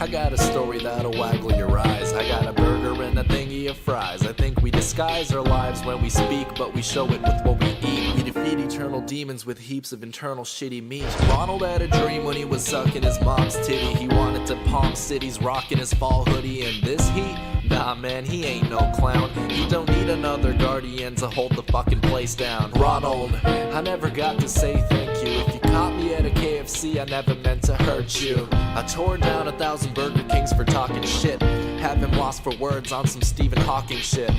I got a story that'll waggle your eyes. I got a burger and a thingy of fries. I think we disguise our lives when we speak, but we show it with what we eat. We defeat eternal demons with heaps of internal shitty meat. Ronald had a dream when he was sucking his mom's titty. He wanted to palm cities, rocking his fall hoodie in this heat. Nah man, he ain't no clown. He don't need another guardian to hold the fucking place down. Ronald, I never got to say thank you. If you caught me at a KFC, I never meant to hurt you. I tore down 1,000 Burger Kings for talking shit. Have him lost for words on some Stephen Hawking shit.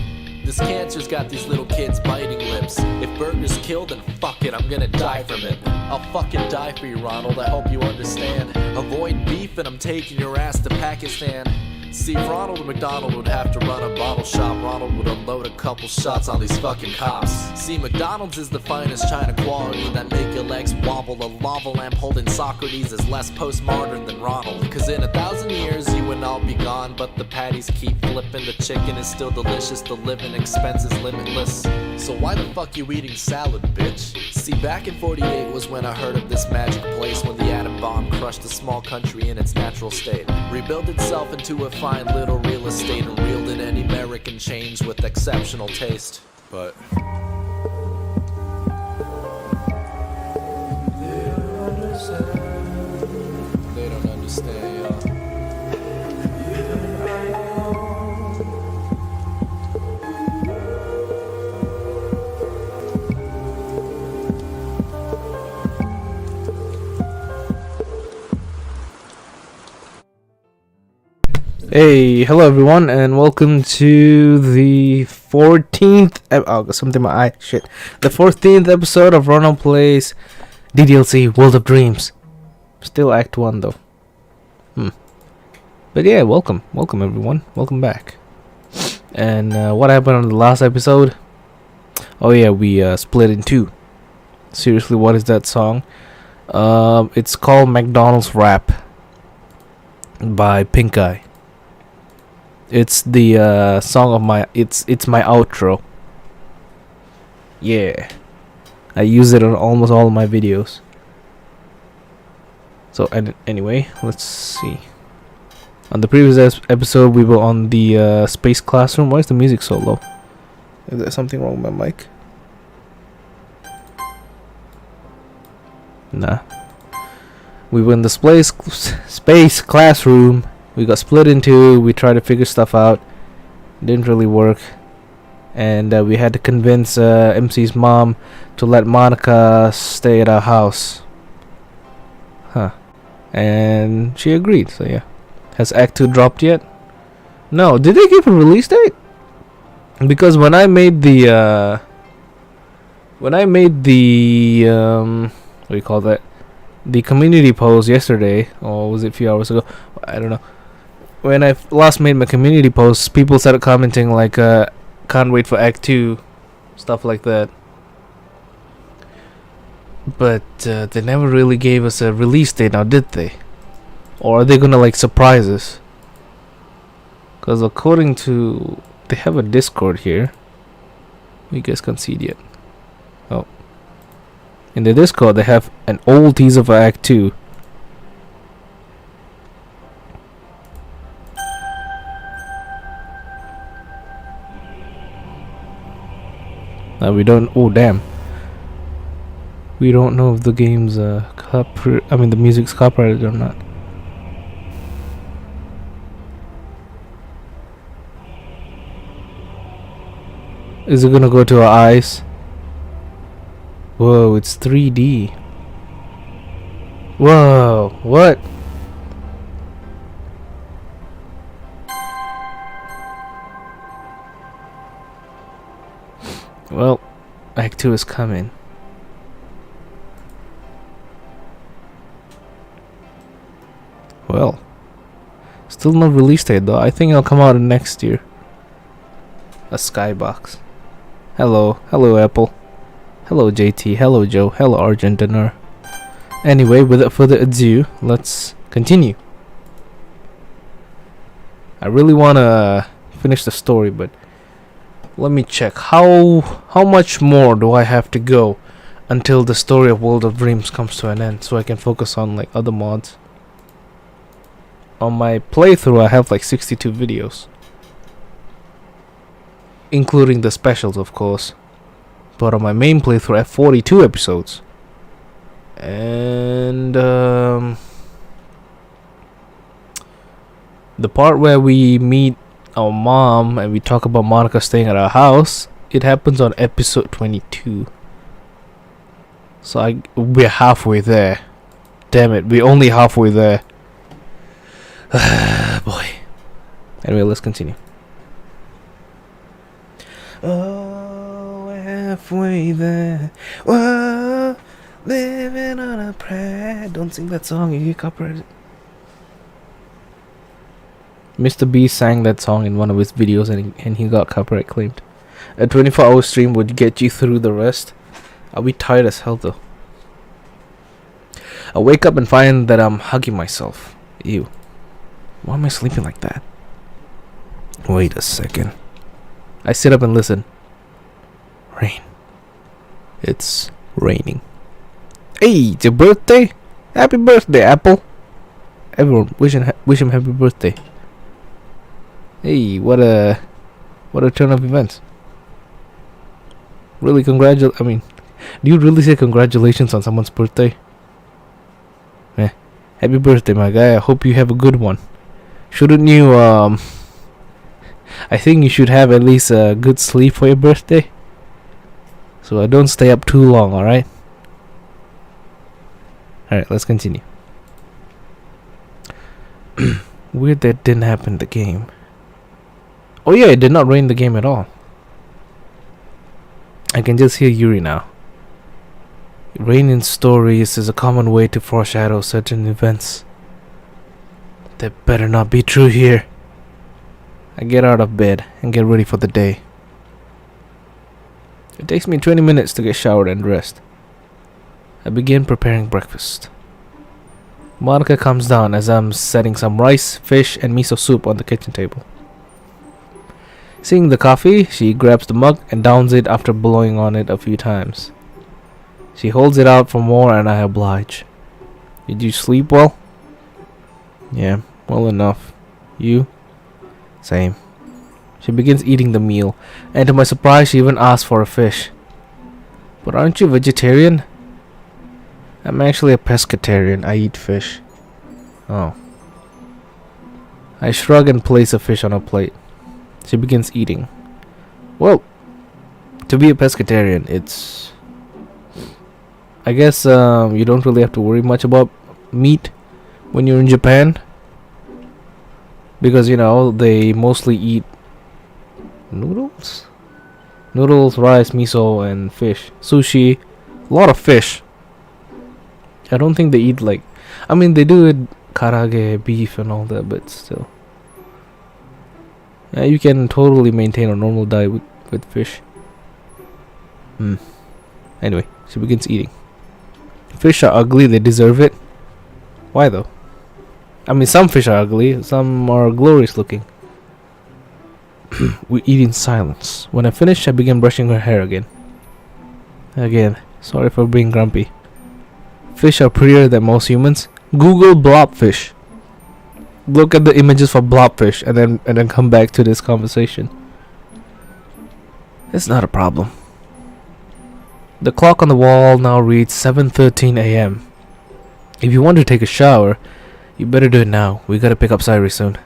This cancer's got these little kids biting lips. If burgers kill, then fuck it, I'm gonna die from it. I'll fucking die for you, Ronald, I hope you understand. Avoid beef and I'm taking your ass to Pakistan. See, if Ronald McDonald would have to run a bottle shop, Ronald would unload a couple shots on these fucking cops. See, McDonald's is the finest China quality that make your legs wobble. A lava lamp holding Socrates is less postmodern than Ronald. Cause in 1,000 years you and I'll be gone, but the patties keep flipping. The chicken is still delicious, the living expenses limitless. So why the fuck you eating salad, bitch? See, back in 48 was when I heard of this magic place, when the atom bomb crushed a small country in its natural state, rebuilt itself into a fine little real estate, and reeled in any American change with exceptional taste. But they don't understand, y'all. Hey, hello everyone, and welcome to the 14th. Oh, got something in my eye. Shit. The 14th episode of Ronald Plays DDLC World of Dreams. Still Act 1 though. But yeah, welcome everyone. Welcome back. And what happened on the last episode? Oh yeah, we split in two. Seriously, what is that song? It's called McDonald's Rap by Pink Eye. It's the song of my it's my outro. Yeah, I use it on almost all of my videos. So anyway, let's see. On the previous episode, we were on the space classroom. Why is the music so low? Is there something wrong with my mic? Nah. We were in the space classroom. We got split in two. We tried to figure stuff out. Didn't really work. And we had to convince MC's mom to let Monica stay at our house. And she agreed, so yeah. Has Act 2 dropped yet? No. Did they give a release date? Because when I made the what do you call that? The community post yesterday, or was it a few hours ago? I don't know. When I last made my community posts, people started commenting like, can't wait for Act 2, stuff like that. But they never really gave us a release date now, did they? Or are they gonna like surprise us? Because according to... they have a Discord here. You guys can't see it yet. Oh. In the Discord, they have an old teaser for Act 2. Now we don't... oh damn. We don't know if the game's the music's copyrighted or not. Is it gonna go to our eyes? Whoa, it's 3D. Whoa, what? Well, Act 2 is coming. Well, still no release date though. I think it'll come out next year. A skybox. Hello Apple. Hello JT. Hello Joe. Hello Argentina. Anyway, without further ado, let's continue. I really wanna finish the story, but let me check. How much more do I have to go until the story of World of Dreams comes to an end, so I can focus on like other mods? on my playthrough I have like 62 videos, including the specials, of course. But on my main playthrough I have 42 episodes. And the part where we meet our mom and we talk about Monica staying at our house, it happens on episode 22. So we're halfway there. Damn it, we're only halfway there. Boy. Anyway, let's continue. Oh, halfway there. Whoa, living on a prayer. Don't sing that song, you get copyrighted. Mr. B sang that song in one of his videos and he got copyright claimed. A 24-hour stream would get you through the rest. I'll be tired as hell though. I wake up and find that I'm hugging myself. Ew. Why am I sleeping like that? Wait a second. I sit up and listen. Rain. It's raining. Hey, it's your birthday? Happy birthday, Apple. Everyone, wish him happy birthday. Hey, what a turn of events. Really do you really say congratulations on someone's birthday? Happy birthday, my guy. I hope you have a good one. Shouldn't you, I think you should have at least a good sleep for your birthday. So I don't stay up too long, alright? Alright, let's continue. Weird that didn't happen in the game. Oh yeah, it did not rain in the game at all. I can just hear Yuri now. Rain in stories is a common way to foreshadow certain events. That better not be true here. I get out of bed and get ready for the day. It takes me 20 minutes to get showered and dressed. I begin preparing breakfast. Monica comes down as I'm setting some rice, fish, and miso soup on the kitchen table. Seeing the coffee, she grabs the mug and downs it after blowing on it a few times. She holds it out for more and I oblige. Did you sleep well? Yeah, well enough. You? Same. She begins eating the meal, and to my surprise she even asks for a fish. But aren't you vegetarian? I'm actually a pescatarian. I eat fish. Oh. I shrug and place a fish on her plate. She begins eating. Well, to be a pescatarian, it's... I guess you don't really have to worry much about meat when you're in Japan. Because, you know, they mostly eat noodles? Noodles, rice, miso, and fish. Sushi. A lot of fish. I don't think they eat like... I mean, they do eat karage, beef, and all that, but still. Yeah, you can totally maintain a normal diet with fish. Anyway, she begins eating. Fish are ugly, they deserve it. Why though? I mean, some fish are ugly, some are glorious looking. We eat in silence. When I finish, I begin brushing her hair again. Sorry for being grumpy. Fish are prettier than most humans. Google blobfish. Look at the images for blobfish and then come back to this conversation. It's not a problem. The clock on the wall now reads 7:13 a.m. If you want to take a shower, you better do it now. We gotta pick up Sayori soon.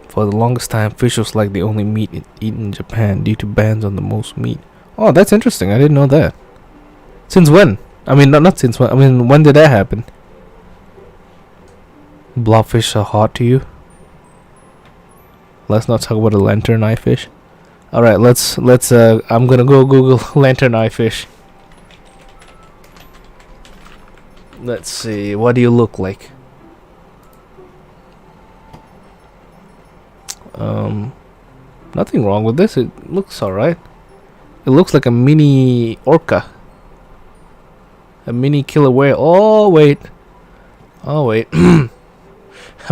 For the longest time, fish was like the only meat eaten in Japan due to bans on the most meat. Oh, that's interesting. I didn't know that. Since when? I mean, not since when. I mean, when did that happen? Blobfish are hot to you? Let's not talk about a lantern eye fish. Alright, let's I'm gonna go Google lantern eye fish. Let's see, what do you look like? Nothing wrong with this, it looks alright. It looks like a mini orca. A mini killer whale. Oh wait. I'm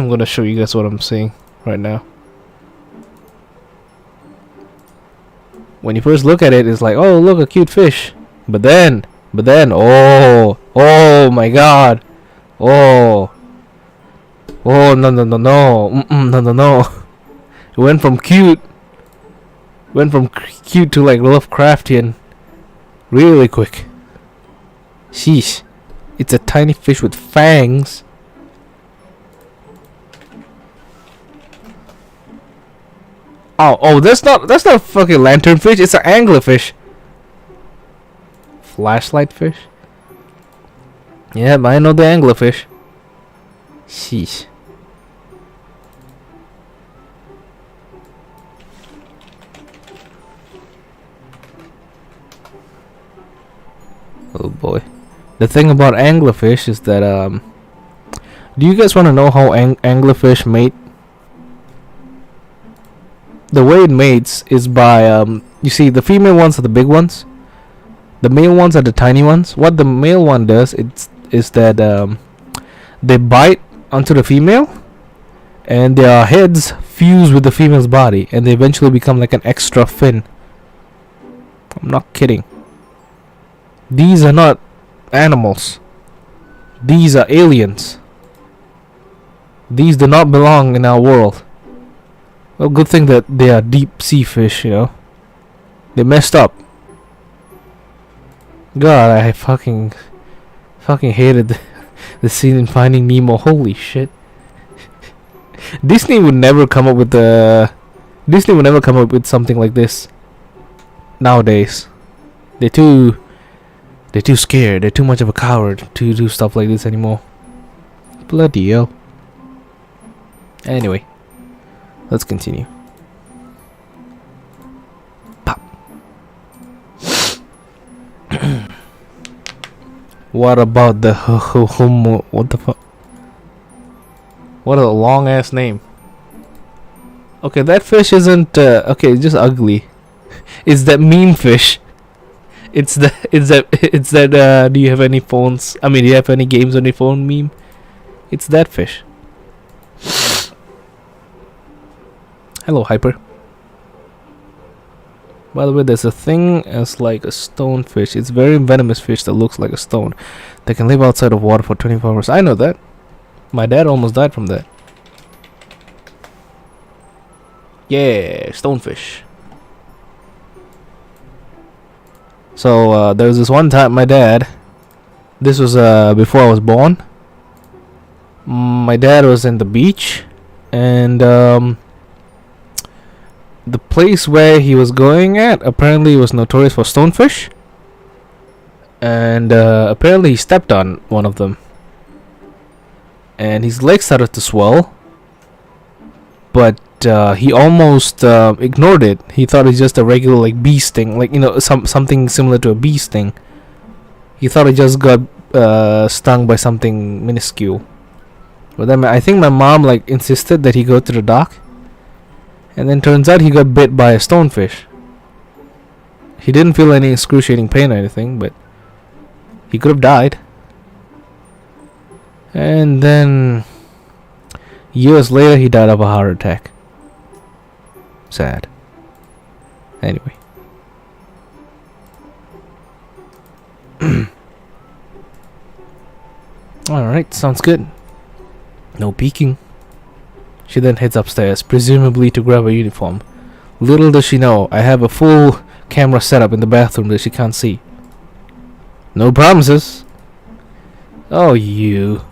gonna show you guys what I'm seeing right now. When you first look at it, it's like, oh look, a cute fish. But then, oh my god. Oh, Oh, no, no, no, no. No, no, no. It went from cute. Went from cute to like Lovecraftian. Really quick. Sheesh. It's a tiny fish with fangs. Oh, that's not a fucking lanternfish. It's an anglerfish. Flashlight fish. Yeah, but I know the anglerfish. Sheesh. Oh boy. The thing about anglerfish is that do you guys want to know how anglerfish mate? The way it mates is by you see the female ones are the big ones. The male ones are the tiny ones. What the male one does is that they bite onto the female and their heads fuse with the female's body and they eventually become like an extra fin. I'm not kidding. These are not animals. These are aliens. These do not belong in our world. Well, good thing that they are deep sea fish, you know. They messed up. God, I fucking hated the scene in Finding Nemo. Holy shit. Disney would never come up with something like this nowadays. They're too scared. They're too much of a coward to do stuff like this anymore. Bloody hell. Anyway, let's continue. Pop. What about the homo? What the fuck? What a long ass name. Okay, that fish isn't okay, it's just ugly. It's that meme fish. It's that do you have any phones? I mean, do you have any games on your phone meme? It's that fish. Hello, Hyper. By the way, there's a thing as like a stonefish. It's very venomous fish that looks like a stone. They can live outside of water for 24 hours. I know that. My dad almost died from that. Yeah, stonefish. So there was this one time my dad, this was before I was born. My dad was in the beach and the place where he was going at apparently was notorious for stonefish, and apparently he stepped on one of them and his leg started to swell, but he almost ignored it. He thought it's just a regular like bee sting, like, you know, something similar to a bee sting. He thought he just got stung by something minuscule. But then I think my mom like insisted that he go to the doc, and then turns out he got bit by a stonefish. He didn't feel any excruciating pain or anything, but he could have died. And then years later he died of a heart attack. Sad. Anyway. Alright, sounds good. No peeking. She then heads upstairs, presumably to grab a uniform. Little does she know, I have a full camera setup in the bathroom that she can't see. No promises. Oh, you.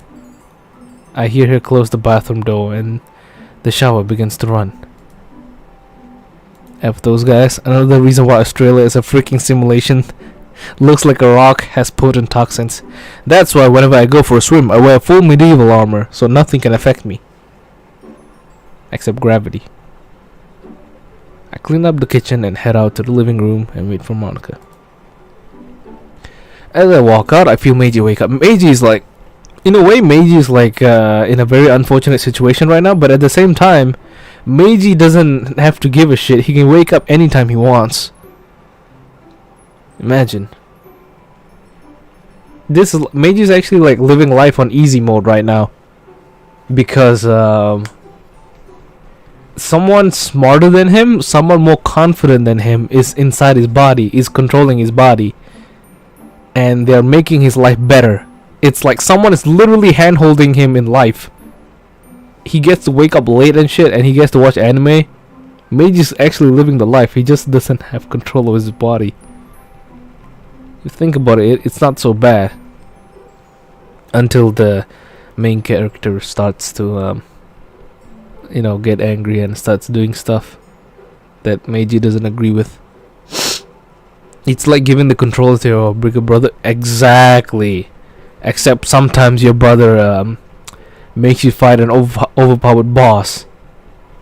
I hear her close the bathroom door and the shower begins to run. F those guys. Another reason why Australia is a freaking simulation. Looks like a rock, has potent toxins. That's why whenever I go for a swim, I wear full medieval armor, so nothing can affect me. Except gravity. I clean up the kitchen and head out to the living room and wait for Monica. As I walk out, I feel Meiji wake up. Meiji is like, in a way, Meiji is like in a very unfortunate situation right now, but at the same time, Meiji doesn't have to give a shit. He can wake up anytime he wants. Imagine. Meiji is actually like living life on easy mode right now, because someone smarter than him, someone more confident than him is inside his body, is controlling his body, and they're making his life better. It's like someone is literally hand-holding him in life. he gets to wake up late and shit, and he gets to watch anime. Meiji actually living the life. He just doesn't have control of his body. You think about it, it's not so bad until the main character starts to get angry and starts doing stuff that Meiji doesn't agree with. It's like giving the control to your bigger brother. Exactly. Except sometimes your brother makes you fight an overpowered boss,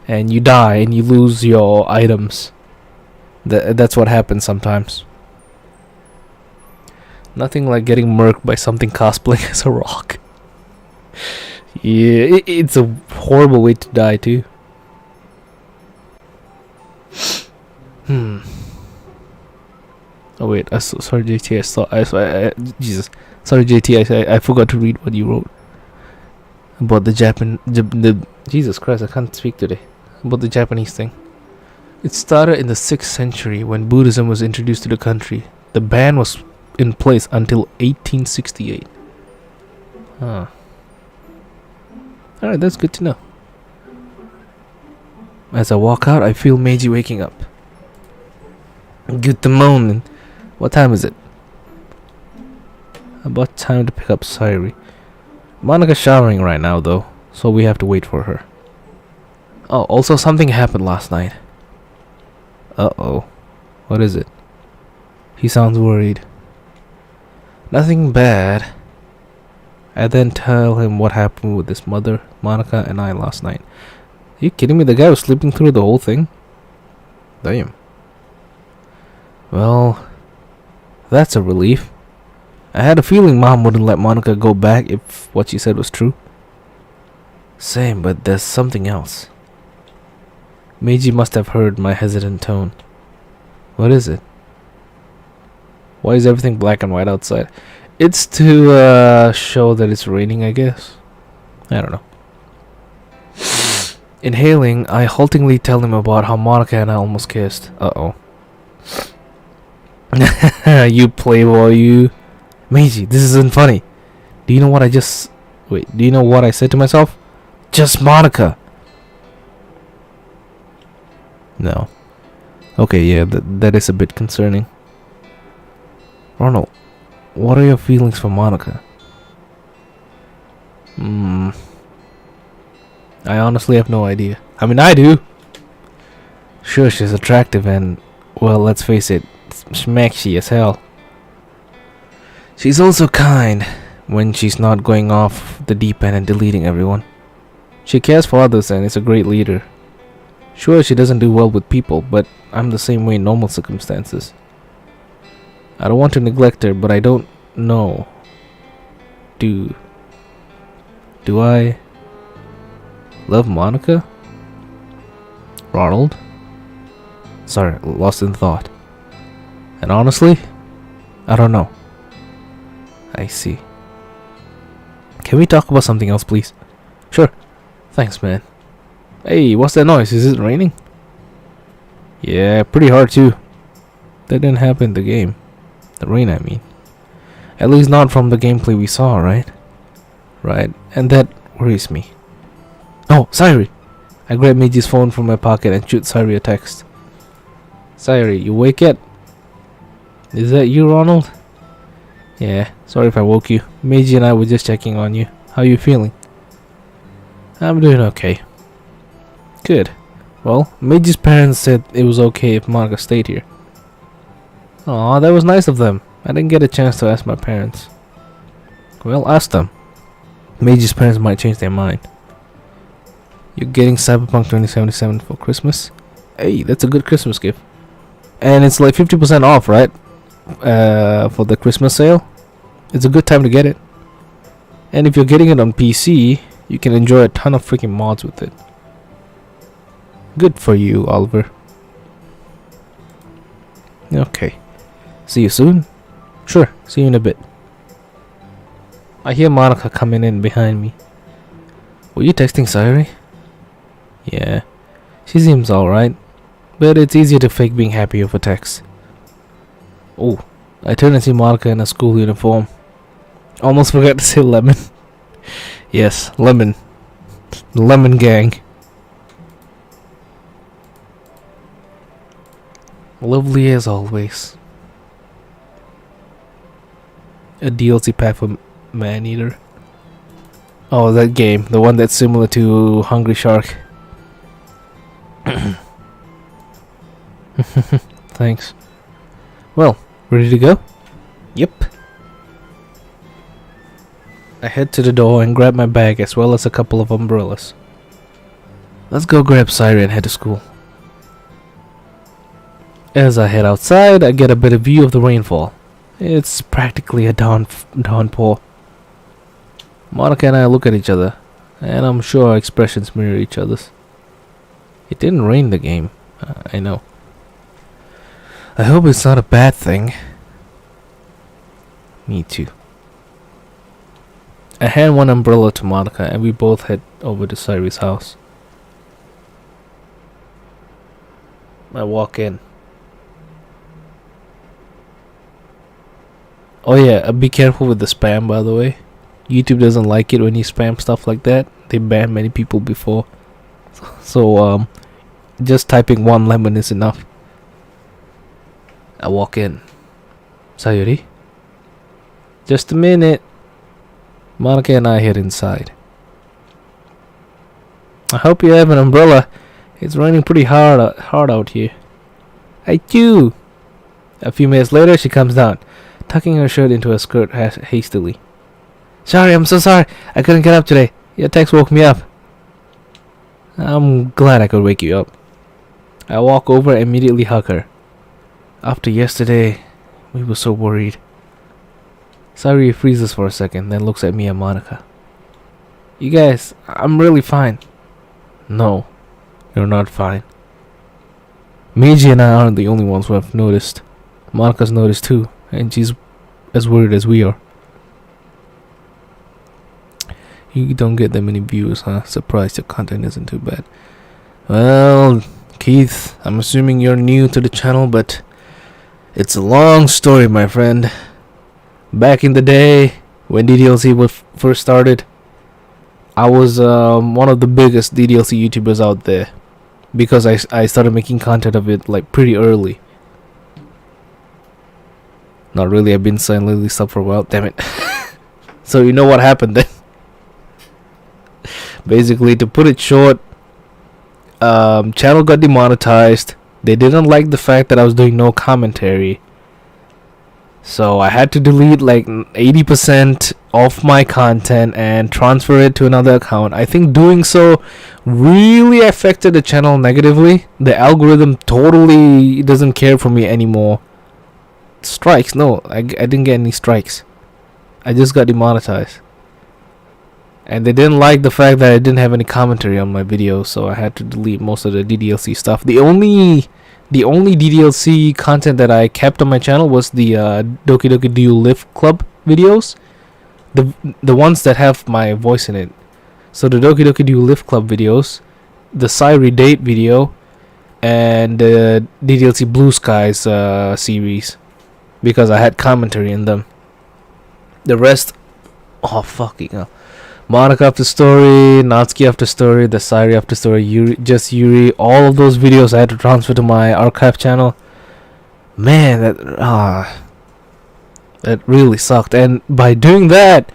and you die and you lose your items. That's what happens sometimes. Nothing like getting murked by something cosplaying as a rock. Yeah, it's a horrible way to die too. Oh wait, sorry JT, Jesus. Sorry JT, I forgot to read what you wrote. About the Jesus Christ, I can't speak today. About the Japanese thing. It started in the 6th century when Buddhism was introduced to the country. The ban was in place until 1868. Huh. Alright, that's good to know. As I walk out, I feel Meiji waking up. Good morning. What time is it? About time to pick up Sayori. Monika's showering right now though, so we have to wait for her. Oh, also something happened last night. Uh-oh. What is it? He sounds worried. Nothing bad. I then tell him what happened with his mother, Monika, and I last night. Are you kidding me? The guy was sleeping through the whole thing? Damn. Well, that's a relief. I had a feeling Mom wouldn't let Monika go back if what she said was true. Same, but there's something else. Meiji must have heard my hesitant tone. What is it? Why is everything black and white outside? It's to show that it's raining, I guess. I don't know. Inhaling, I haltingly tell him about how Monika and I almost kissed. Uh-oh. You playboy, you. Meiji, this isn't funny. Do you know what I just... Wait, do you know what I said to myself? Just Monika. No. Okay, yeah, that is a bit concerning. Ronald, what are your feelings for Monika? I honestly have no idea. I mean, I do. Sure, she's attractive and, well, let's face it, smacksy as hell. She's also kind when she's not going off the deep end and deleting everyone. She cares for others and is a great leader. Sure, she doesn't do well with people, but I'm the same way in normal circumstances. I don't want to neglect her, but I don't know. Do I love Monika? Ronald? Sorry, lost in thought. And honestly, I don't know. I see. Can we talk about something else, please? Sure. Thanks, man. Hey, what's that noise? Is it raining? Yeah, pretty hard too. That didn't happen in the game. The rain, I mean. At least not from the gameplay we saw, right? Right, and that worries me. Oh, Sayori! I grab Meiji's phone from my pocket and shoot Sayori a text. Sayori, you awake yet? Is that you, Ronald? Yeah, sorry if I woke you. Meiji and I were just checking on you. How are you feeling? I'm doing okay. Good. Well, Meiji's parents said it was okay if Monika stayed here. Aw, that was nice of them. I didn't get a chance to ask my parents. Well, ask them. Meiji's parents might change their mind. You're getting Cyberpunk 2077 for Christmas? Hey, that's a good Christmas gift. And it's like 50% off, right? For the Christmas sale. It's a good time to get it. And if you're getting it on PC, you can enjoy a ton of freaking mods with it. Good for you, Oliver. Okay. See you soon? Sure, see you in a bit. I hear Monika coming in behind me. Were you texting Sayori? Yeah. She seems alright. But it's easier to fake being happy over text. Oh, I turn and see Monika in a school uniform. Almost forgot to say lemon. Yes, lemon. Lemon Gang. Lovely as always. A DLC pack for Maneater. Oh, that game. The one that's similar to Hungry Shark. Thanks. Well, ready to go? Yep. I head to the door and grab my bag as well as a couple of umbrellas. Let's go grab Sayori and head to school. As I head outside, I get a better view of the rainfall. It's practically a downpour. Monica and I look at each other, and I'm sure our expressions mirror each other's. It didn't rain the game, I know. I hope it's not a bad thing. Me too. I hand one umbrella to Monica, and we both head over to Sayori's house. I walk in. Oh yeah, be careful with the spam, by the way. YouTube doesn't like it when you spam stuff like that. They banned many people before. So, just typing one lemon is enough. I walk in. Sayori? Just a minute. Monica and I head inside. I hope you have an umbrella. It's raining pretty hard out here. I do. A few minutes later, she comes down, tucking her shirt into her skirt hastily. Sorry, I'm so sorry. I couldn't get up today. Your text woke me up. I'm glad I could wake you up. I walk over and immediately hug her. After yesterday, we were so worried. Sayori freezes for a second, then looks at me and Monica. You guys, I'm really fine. No, you're not fine. Meiji and I aren't the only ones who have noticed. Monica's noticed too, and she's as worried as we are. You don't get that many views, huh? Surprised your content isn't too bad. Well, Keith, I'm assuming you're new to the channel, but it's a long story, my friend. Back in the day, when DDLC first started, I was one of the biggest DDLC YouTubers out there. Because I started making content of it like pretty early. Not really, I've been silently stuff for a while, damn it. So you know what happened then? Basically, to put it short, channel got demonetized. They didn't like the fact that I was doing no commentary. So I had to delete like 80% of my content and transfer it to another account. I think doing so really affected the channel negatively. The algorithm totally doesn't care for me anymore. Strikes? No, I didn't get any strikes. I just got demonetized. And they didn't like the fact that I didn't have any commentary on my videos, so I had to delete most of the DDLC stuff. The only DDLC content that I kept on my channel was the Doki Doki Duel Lift Club videos. The ones that have my voice in it. So the Doki Doki Duel Lift Club videos, the Sayori Date video, and the DDLC Blue Skies series. Because I had commentary in them. The rest... Oh, fucking hell. Monica After Story, Natsuki After Story, the Sayori After Story, Yuri, all of those videos I had to transfer to my archive channel. Man, that really sucked. And by doing that,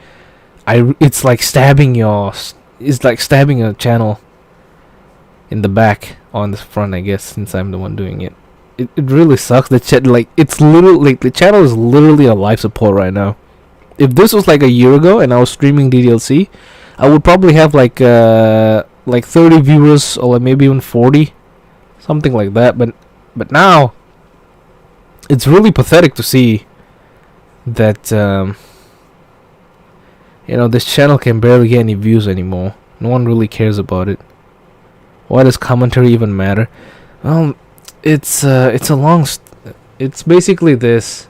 it's like stabbing a channel in the back on the front, I guess, since I'm the one doing it. It really sucks. It's literally the channel is literally on life support right now. If this was like a year ago and I was streaming DDLC, I would probably have like 30 viewers or like maybe even 40, something like that. But now it's really pathetic to see that this channel can barely get any views anymore. No one really cares about it. Why does commentary even matter? Well, it's basically this.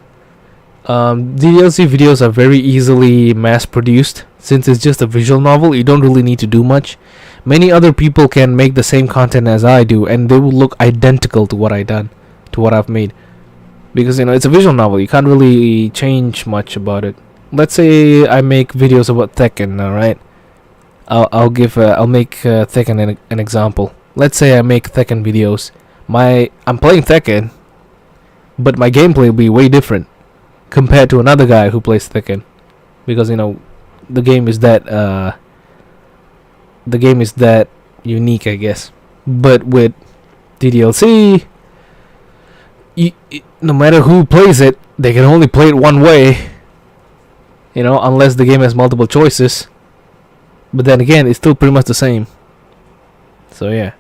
DDLC videos are very easily mass produced. Since it's just a visual novel, you don't really need to do much. Many other people can make the same content as I do, and they will look identical to what I've made. Because it's a visual novel, you can't really change much about it. Let's say I make videos about Tekken, alright? I'll make Tekken an example. Let's say I make Tekken videos. I'm playing Tekken, but my gameplay will be way different compared to another guy who plays Tekken, because the game is that unique, I guess. But with DDLC, no matter who plays it, they can only play it one way. Unless the game has multiple choices. But then again, it's still pretty much the same. So yeah.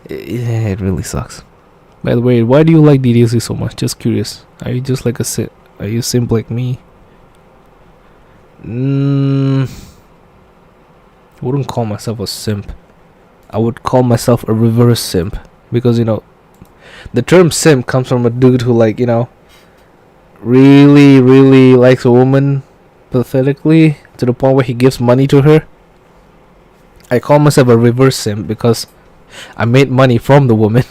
It really sucks. By the way, why do you like DDLC so much? Just curious. Are you just like are you simp like me? I wouldn't call myself a simp. I would call myself a reverse simp. Because, the term simp comes from a dude who, really, really likes a woman pathetically to the point where he gives money to her. I call myself a reverse simp because I made money from the woman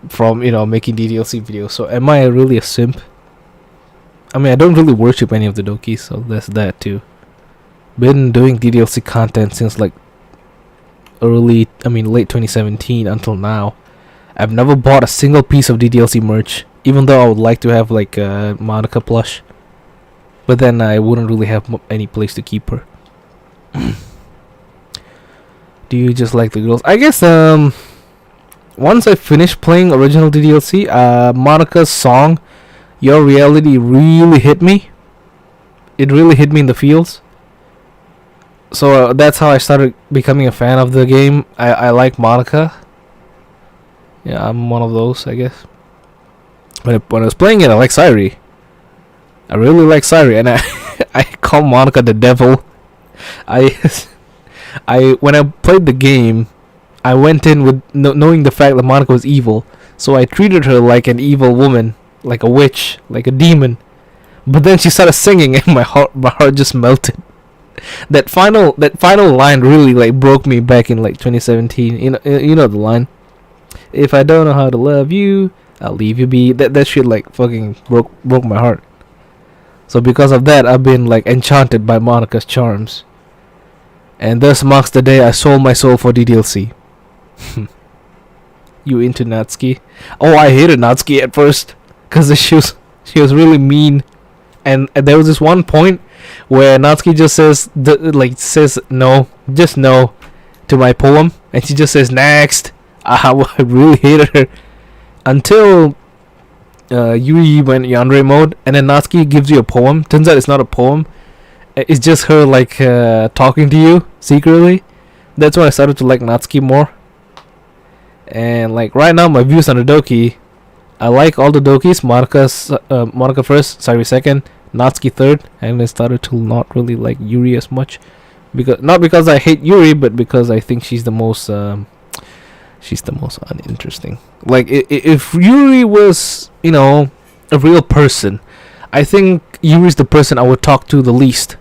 from making DDLC videos. So am I really a simp? I mean, I don't really worship any of the dokis, so that's that too. Been doing DDLC content since late 2017 until now. I've never bought a single piece of DDLC merch, even though I would like to have a Monica plush. But then I wouldn't really have any place to keep her. Do you just like the girls? I guess once I finish playing original DDLC, Monica's song Your Reality really hit me. It really hit me in the feels. So that's how I started becoming a fan of the game. I like Monica. Yeah, I'm one of those, I guess. When I was playing it, I like Sayori. I really like Sayori, and I call Monica the devil. When I played the game, I went in with knowing the fact that Monica was evil, so I treated her like an evil woman, like a witch, like a demon. But then she started singing, and my heart just melted. That final line really broke me back in 2017. You know the line. If I don't know how to love you, I'll leave you be. That shit fucking broke my heart. So because of that, I've been enchanted by Monica's charms. And thus marks the day I sold my soul for DDLC. You into Natsuki? Oh, I hated Natsuki at first, cause she was really mean, and there was this one point where Natsuki just says no, just no, to my poem, and she just says next. I really hated her until Yuri went yandere mode, and then Natsuki gives you a poem. Turns out it's not a poem. It's just her talking to you secretly. That's when I started to like Natsuki more. And right now, my views on the doki, I like all the dokis. Monica first, Sayori second, Natsuki third, and I started to not really like Yuri as much, not because I hate Yuri, but because I think she's the most uninteresting. If Yuri was a real person, I think Yuri's the person I would talk to the least,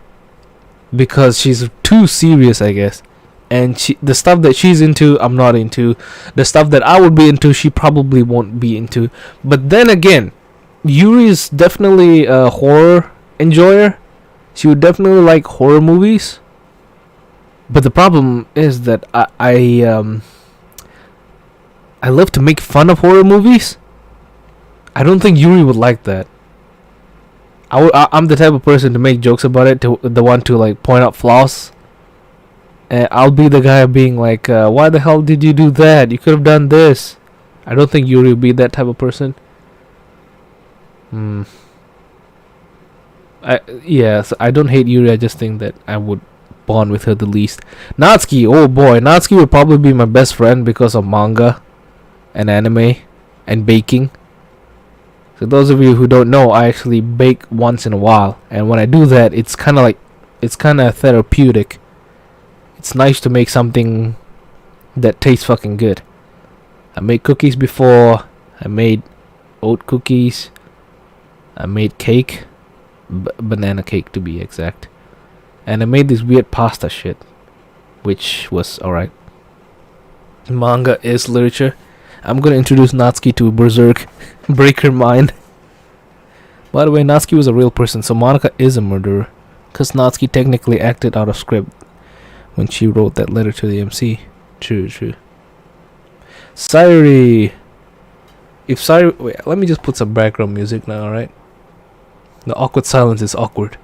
because she's too serious, I guess. And the stuff that she's into, I'm not into. The stuff that I would be into, she probably won't be into. But then again, Yuri is definitely a horror enjoyer. She would definitely like horror movies. But the problem is that I love to make fun of horror movies. I don't think Yuri would like that. I'm the type of person to make jokes about it, the one to point out flaws. And I'll be the guy being why the hell did you do that? You could have done this. I don't think Yuri would be that type of person. So I don't hate Yuri. I just think that I would bond with her the least. Natsuki, oh boy, Natsuki would probably be my best friend because of manga and anime and baking. So those of you who don't know, I actually bake once in a while, and when I do that, it's kind of therapeutic. It's nice to make something that tastes fucking good. I made cookies before. I made oat cookies. I made cake, banana cake to be exact, and I made this weird pasta shit, which was alright. Manga is literature. I'm gonna introduce Natsuki to Berserk, break her mind. By the way, Natsuki was a real person, so Monica is a murderer, Because Natsuki technically acted out of script when she wrote that letter to the MC. True. Sayori. If Sayori... Wait, let me just put some background music now, alright? The awkward silence is awkward.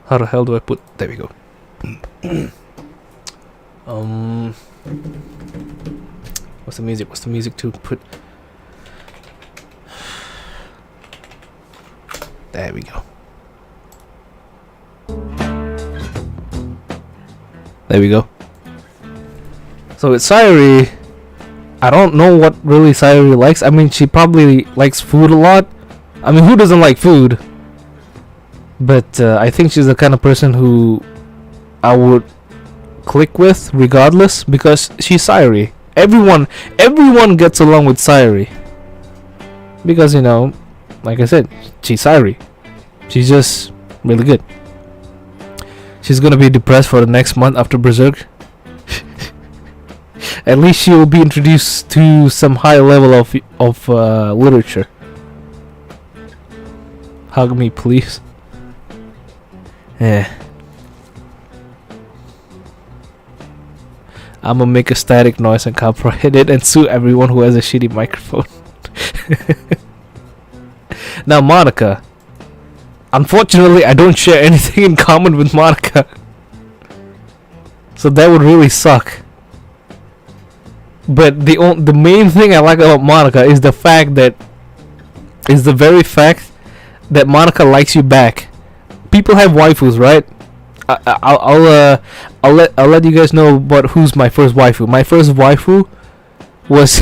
How the hell do I put... There we go. What's the music? What's the music to put... There we go. There we go. So with Sayori, I don't know what really Sayori likes. I mean, she probably likes food a lot. I mean, who doesn't like food? But I think she's the kind of person who I would click with regardless, because she's Sayori. Everyone gets along with Sayori. Because, you know, like I said, she's Sayori. She's just really good. She's gonna be depressed for the next month after Berserk. At least she will be introduced to some high level of literature. Hug me, please. Yeah. I'm gonna make a static noise and copyright it and sue everyone who has a shitty microphone. Now, Monica. Unfortunately, I don't share anything in common with Monica. So that would really suck. But the main thing I like about Monica is the very fact that Monica likes you back. People have waifus, right? I'll let you guys know about who's my first waifu. My first waifu was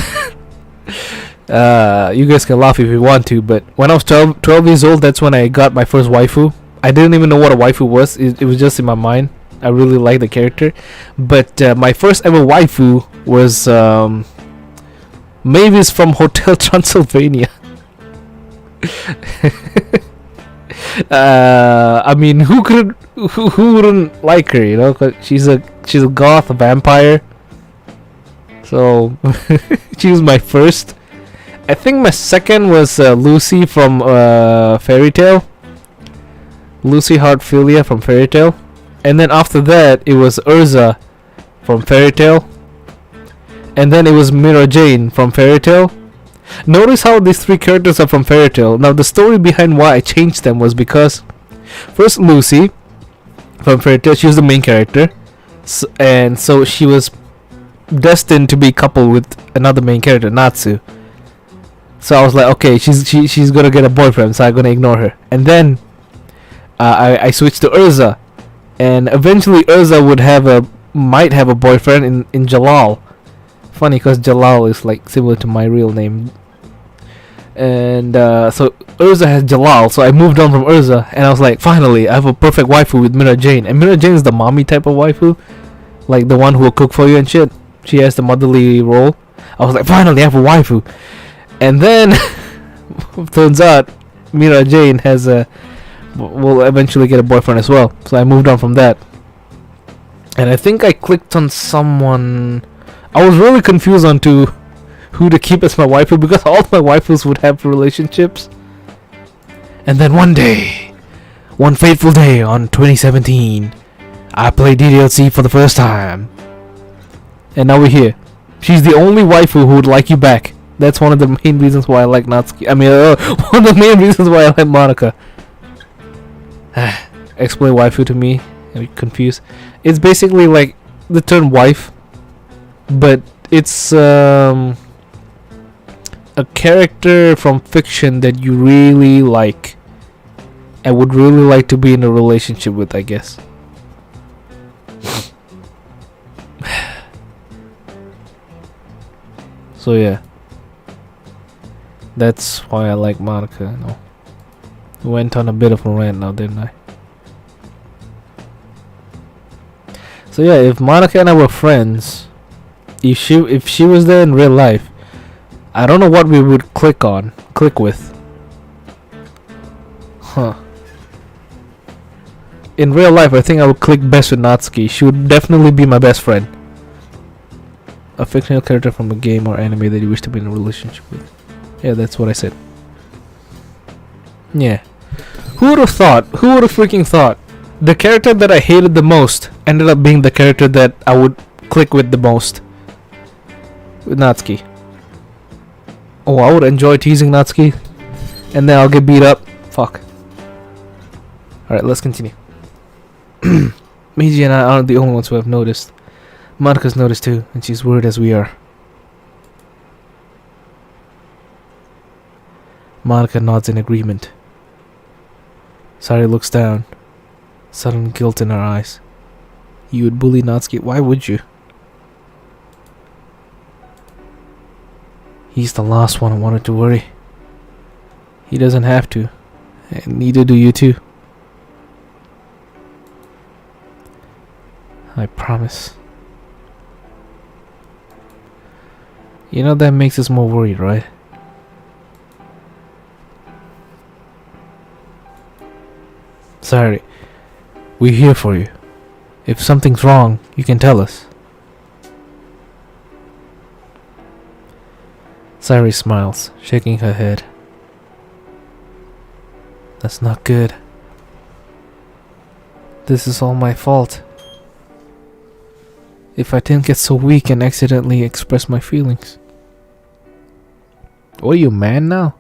you guys can laugh if you want to, but when I was 12 years old, that's when I got my first waifu. I didn't even know what a waifu was. It was just in my mind. I really liked the character. But my first ever waifu was Mavis from Hotel Transylvania. I mean, who wouldn't like her, you know? 'Cause she's a goth vampire. So she was my first. I think my second was Lucy from Fairy Tail. Lucy Heartfilia from Fairy Tail. And then after that, it was Urza from Fairy Tail. And then it was Mira Jane from Fairy Tail. Notice how these three characters are from Fairy Tail. Now, the story behind why I changed them was because first Lucy from Fairy Tail, she was the main character. And so she was destined to be coupled with another main character, Natsu. So I was like, okay, she's gonna get a boyfriend, so I'm gonna ignore her. And then I switched to Urza, and eventually Urza might have a boyfriend in Jalal. Funny, because Jalal is like similar to my real name. And so Urza has Jalal, so I moved on from Urza, and I was like, finally, I have a perfect waifu with Mira Jane. And Mira Jane is the mommy type of waifu, like the one who will cook for you and shit. She has the motherly role. I was like, finally, I have a waifu. And then turns out Mira Jane will eventually get a boyfriend as well. So I moved on from that. And I think I clicked on someone. I was really confused on to who to keep as my waifu, because all my waifus would have relationships. And then one fateful day on 2017, I played DDLC for the first time. And now we're here. She's the only waifu who would like you back. That's one of the main reasons why I like Natsuki. I mean, one of the main reasons why I like Monica. Explain waifu to me. I'm confused. It's basically like the term wife, but it's a character from fiction that you really like and would really like to be in a relationship with, I guess. So yeah. That's why I like Monica. No, went on a bit of a rant now, didn't I? So yeah, if Monica and I were friends, if she was there in real life, I don't know what we would click with. Huh. In real life, I think I would click best with Natsuki. She would definitely be my best friend. A fictional character from a game or anime that you wish to be in a relationship with. Yeah, that's what I said. Yeah. Who would have thought? Who would have freaking thought The character that I hated the most ended up being the character that I would click with the most. With Natsuki. Oh, I would enjoy teasing Natsuki. And then I'll get beat up. Fuck. Alright, let's continue. Meiji and I aren't the only ones who have noticed. Monika's noticed too, and she's worried as we are. Monika nods in agreement. Sayori looks down. Sudden guilt in her eyes. You would bully Natsuki? Why would you? He's the last one I wanted to worry. He doesn't have to. And neither do you too. I promise. You know that makes us more worried, right? Sorry. We're here for you. If something's wrong, you can tell us. Sayori smiles, shaking her head. That's not good. This is all my fault. If I didn't get so weak and accidentally express my feelings. What, are you mad now?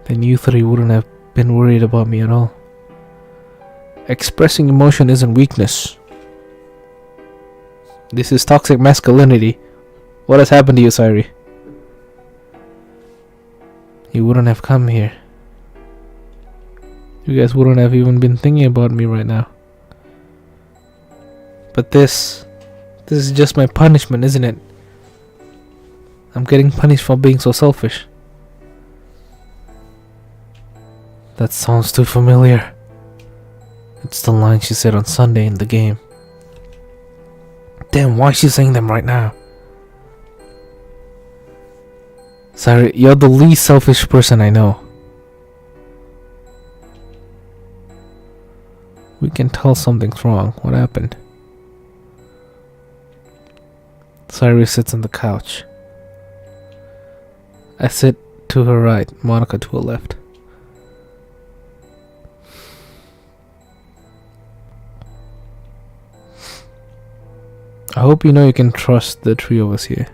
Then you three wouldn't have been worried about me at all. Expressing emotion isn't weakness. This is toxic masculinity. What has happened to you, Sayori? You wouldn't have come here. You guys wouldn't have even been thinking about me right now. But this is just my punishment, isn't it? I'm getting punished for being so selfish. That sounds too familiar. It's the line she said on Sunday in the game. Damn, why is she saying them right now? Sorry, you're the least selfish person I know. We can tell something's wrong. What happened? Sayori sits on the couch. I sit to her right, Monika to her left. I hope you know you can trust the three of us here.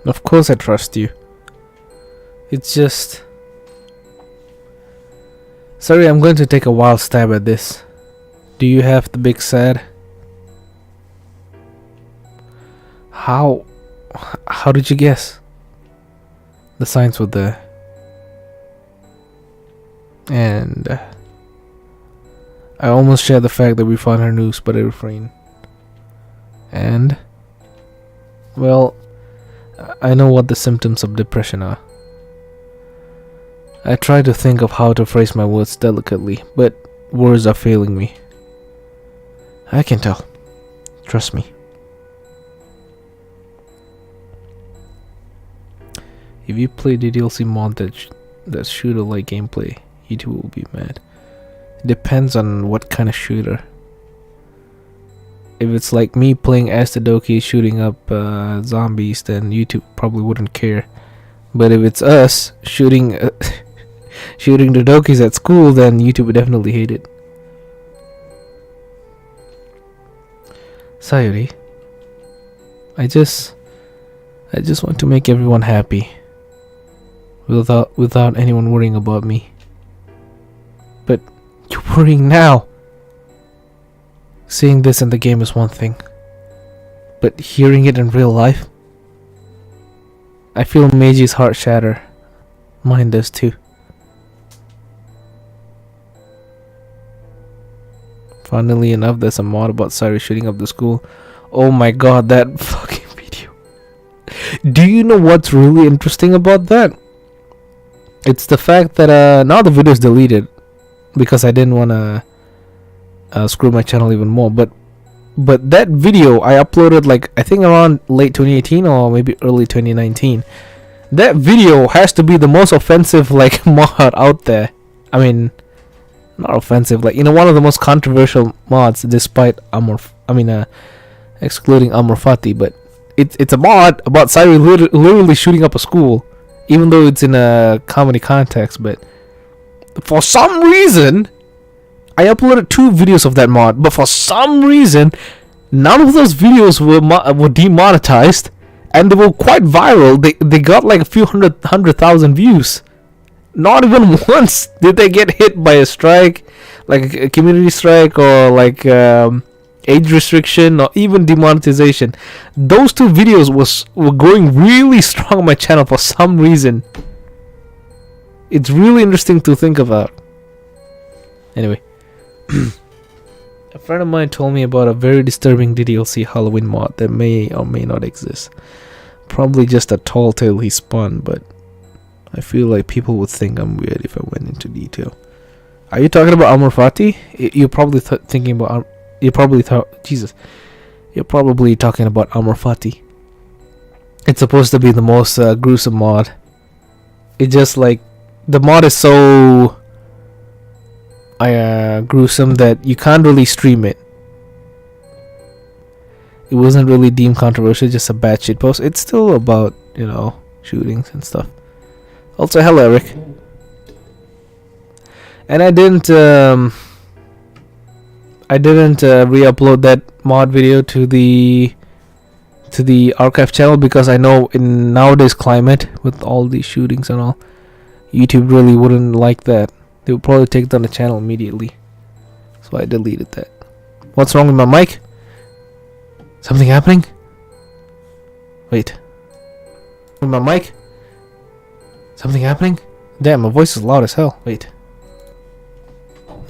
Of course I trust you. It's just... Sorry, I'm going to take a wild stab at this. Do you have the big sad? How did you guess? The signs were there. And I almost shared the fact that we found her noose, but I refrained. And well, I know what the symptoms of depression are. I try to think of how to phrase my words delicately, but words are failing me. I can tell. Trust me. If you play DDLC mod that's shooter-like gameplay, YouTube will be mad. It depends on what kind of shooter. If it's like me playing as the Doki shooting up zombies, then YouTube probably wouldn't care. But if it's us shooting shooting the Dokis at school, then YouTube would definitely hate it. Sayori, I just want to make everyone happy. Without anyone worrying about me. But you're worrying now. Seeing this in the game is one thing, but hearing it in real life, I feel Meiji's heart shatter. Mine does too. Funnily enough, there's a mod about Sayori shooting up the school. Oh my god, that fucking video. Do you know what's really interesting about that? It's the fact that now the video is deleted because I didn't want to screw my channel even more. But that video I uploaded like I think around late 2018 or maybe early 2019. That video has to be the most offensive like mod out there. I mean, not offensive, like one of the most controversial mods, despite excluding Amor Fati. But it's a mod about Sayori literally shooting up a school. even though it's in a comedy context. But for some reason, I uploaded 2 videos of that mod, but for some reason, none of those videos were demonetized, and they were quite viral. They got like a few hundred thousand views. Not even once did they get hit by a strike, like a community strike, or like age restriction, or even demonetization. Those 2 videos were going really strong on my channel for some reason. It's really interesting to think about. Anyway, a friend of mine told me about a very disturbing DDLC Halloween mod that may or may not exist. Probably just a tall tale he spun, but I feel like people would think I'm weird if I went into detail. Are you talking about Amor Fati? You're probably thinking about... Jesus. You're probably talking about Amor Fati. It's supposed to be the most gruesome mod. It just like... The mod is so... gruesome that you can't really stream it. It wasn't really deemed controversial, just a bad shit post. It's still about, you know, shootings and stuff. Also, hello Eric. And I didn't re-upload that mod video to the archive channel because I know in nowadays climate with all these shootings and all, YouTube really wouldn't like that. They would probably take down the channel immediately. So I deleted that. What's wrong with my mic? Something happening? Wait. With my mic? Something happening? Damn, my voice is loud as hell. Wait.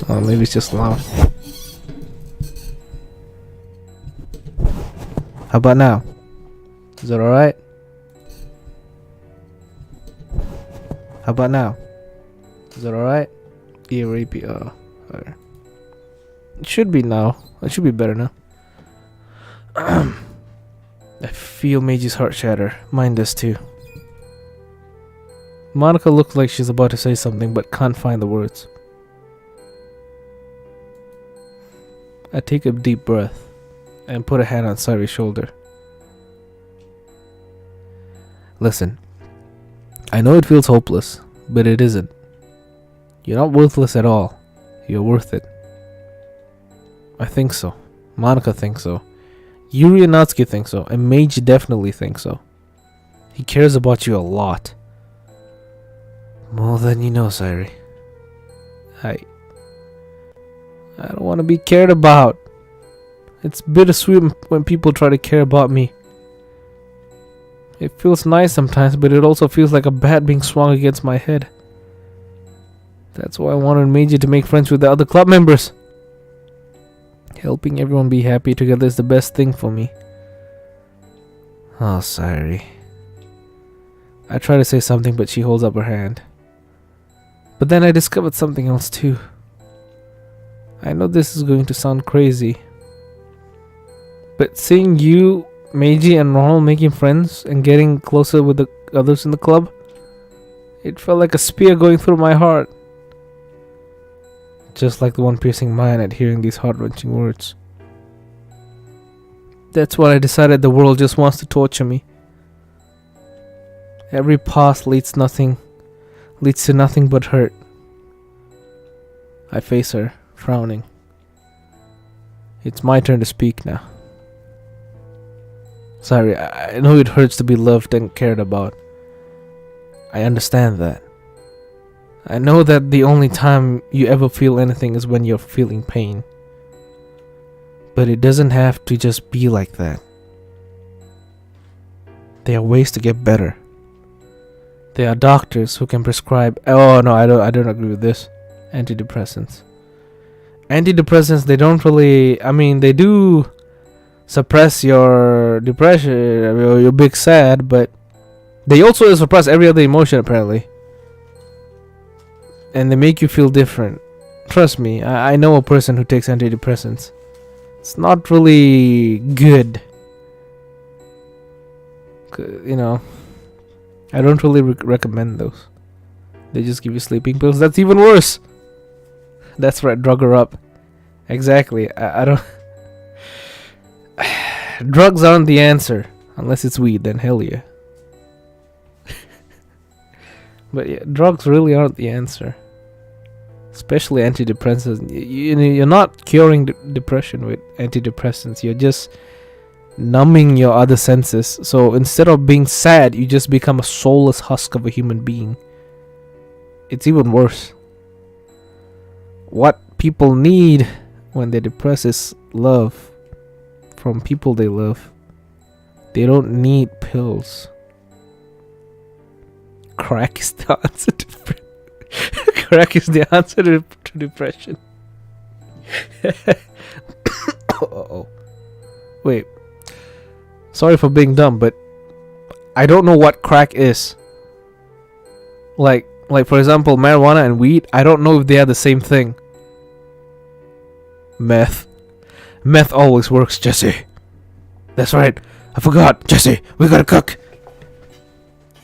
Oh, maybe it's just loud. How about now? Is that alright? How about now? Is that alright? Ear rapey. Oh, alright. It should be now. It should be better now. I feel Meiji's heart shatter. Mine does too. Monica looks like she's about to say something but can't find the words. I take a deep breath and put a hand on Sayori's shoulder. Listen, I know it feels hopeless, but it isn't. You're not worthless at all. You're worth it. I think so. Monica thinks so. Yuri and Natsuki think so. And Meiji definitely thinks so. He cares about you a lot. More than you know, Sayori. I don't want to be cared about. It's bittersweet when people try to care about me. It feels nice sometimes, but it also feels like a bat being swung against my head. That's why I wanted Meiji to make friends with the other club members. Helping everyone be happy together is the best thing for me. Oh, Sayori. I try to say something, but she holds up her hand. But then I discovered something else too. I know this is going to sound crazy, but seeing you, Meiji, and Ronald making friends and getting closer with the others in the club, it felt like a spear going through my heart. Just like the one piercing mine at hearing these heart-wrenching words. That's why I decided the world just wants to torture me. Every path leads to nothing but hurt. I face her, frowning. It's my turn to speak now. Sorry, I know it hurts to be loved and cared about. I understand that. I know that the only time you ever feel anything is when you're feeling pain. But it doesn't have to just be like that. There are ways to get better. There are doctors who can prescribe... Oh no, I don't agree with this. Antidepressants. Antidepressants, they don't really... I mean, they do suppress your depression, your big sad, but they also suppress every other emotion apparently. And they make you feel different. Trust me, I know a person who takes antidepressants. It's not really good. You know, I don't really recommend those. They just give you sleeping pills. That's even worse. That's right, drug her up. Exactly. I don't... Drugs aren't the answer. Unless it's weed, then hell yeah. But yeah, drugs really aren't the answer. Especially antidepressants. You're not curing depression with antidepressants. You're just numbing your other senses. So instead of being sad, you just become a soulless husk of a human being. It's even worse. What people need when they're depressed is love from people they love. They don't need pills. Crack is the answer to crack is the answer to depression. Uh-oh. Wait. Sorry for being dumb, but I don't know what crack is. Like for example, marijuana and weed, I don't know if they are the same thing. Meth. Meth always works, Jesse. That's right. I forgot, Jesse. We gotta cook.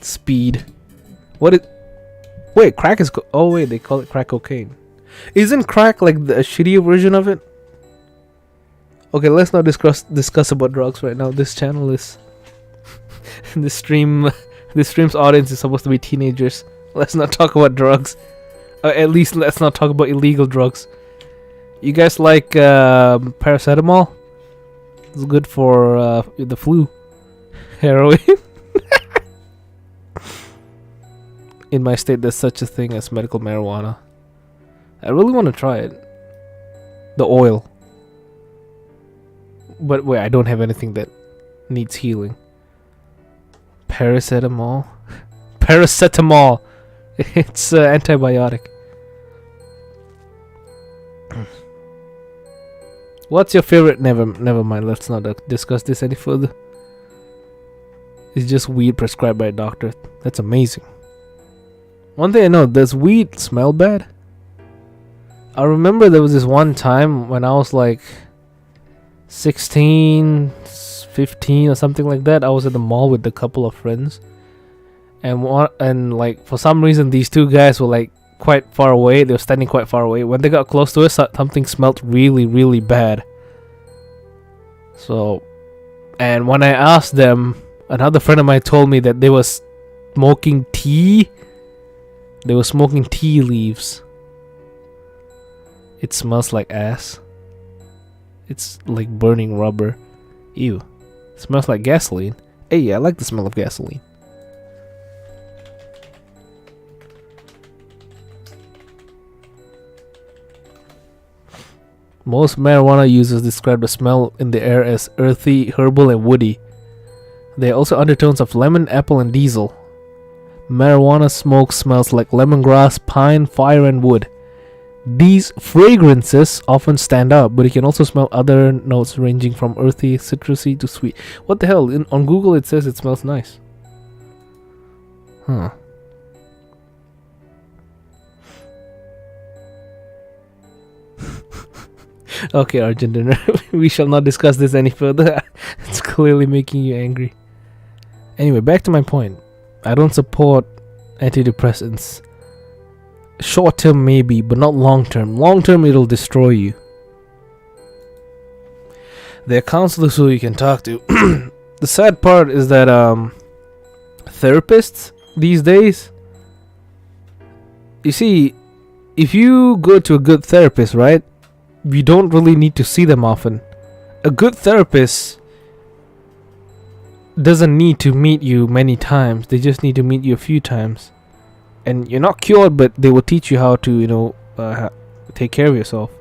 Speed. What is... Wait, crack is... Oh wait, they call it crack cocaine. Isn't crack like the shittier version of it? Okay, let's not discuss about drugs right now. This channel is... this stream's audience is supposed to be teenagers. Let's not talk about drugs. At least let's not talk about illegal drugs. You guys like paracetamol? It's good for the flu. Heroin. In my state, there's such a thing as medical marijuana. I really want to try it. The oil. But wait, I don't have anything that needs healing. Paracetamol. Paracetamol. It's antibiotic. What's your favorite? Never mind. Let's not discuss this any further. It's just weed prescribed by a doctor. That's amazing. One thing I know, does weed smell bad? I remember there was this one time when I was like 16, 15 or something like that. I was at the mall with a couple of friends, and like for some reason these two guys were like quite far away. They were standing quite far away. When they got close to us, something smelled really, really bad. So, and when I asked them, another friend of mine told me that they were smoking tea. They were smoking tea leaves. It smells like ass. It's like burning rubber. Ew. It smells like gasoline. Hey, I like the smell of gasoline. Most marijuana users describe the smell in the air as earthy, herbal, and woody. There are also undertones of lemon, apple, and diesel. Marijuana smoke smells like lemongrass, pine, fire, and wood. These fragrances often stand out, but you can also smell other notes ranging from earthy, citrusy to sweet. What the hell? On Google it says it smells nice. Huh. Okay, Argentina, we shall not discuss this any further. It's clearly making you angry. Anyway, back to my point. I don't support antidepressants. Short term maybe, but not long term. Long term it'll destroy you. There are counselors who you can talk to. The sad part is that therapists these days, you see, if you go to a good therapist, right, you don't really need to see them often. A good therapist doesn't need to meet you many times. They just need to meet you a few times. And you're not cured, but they will teach you how to, take care of yourself.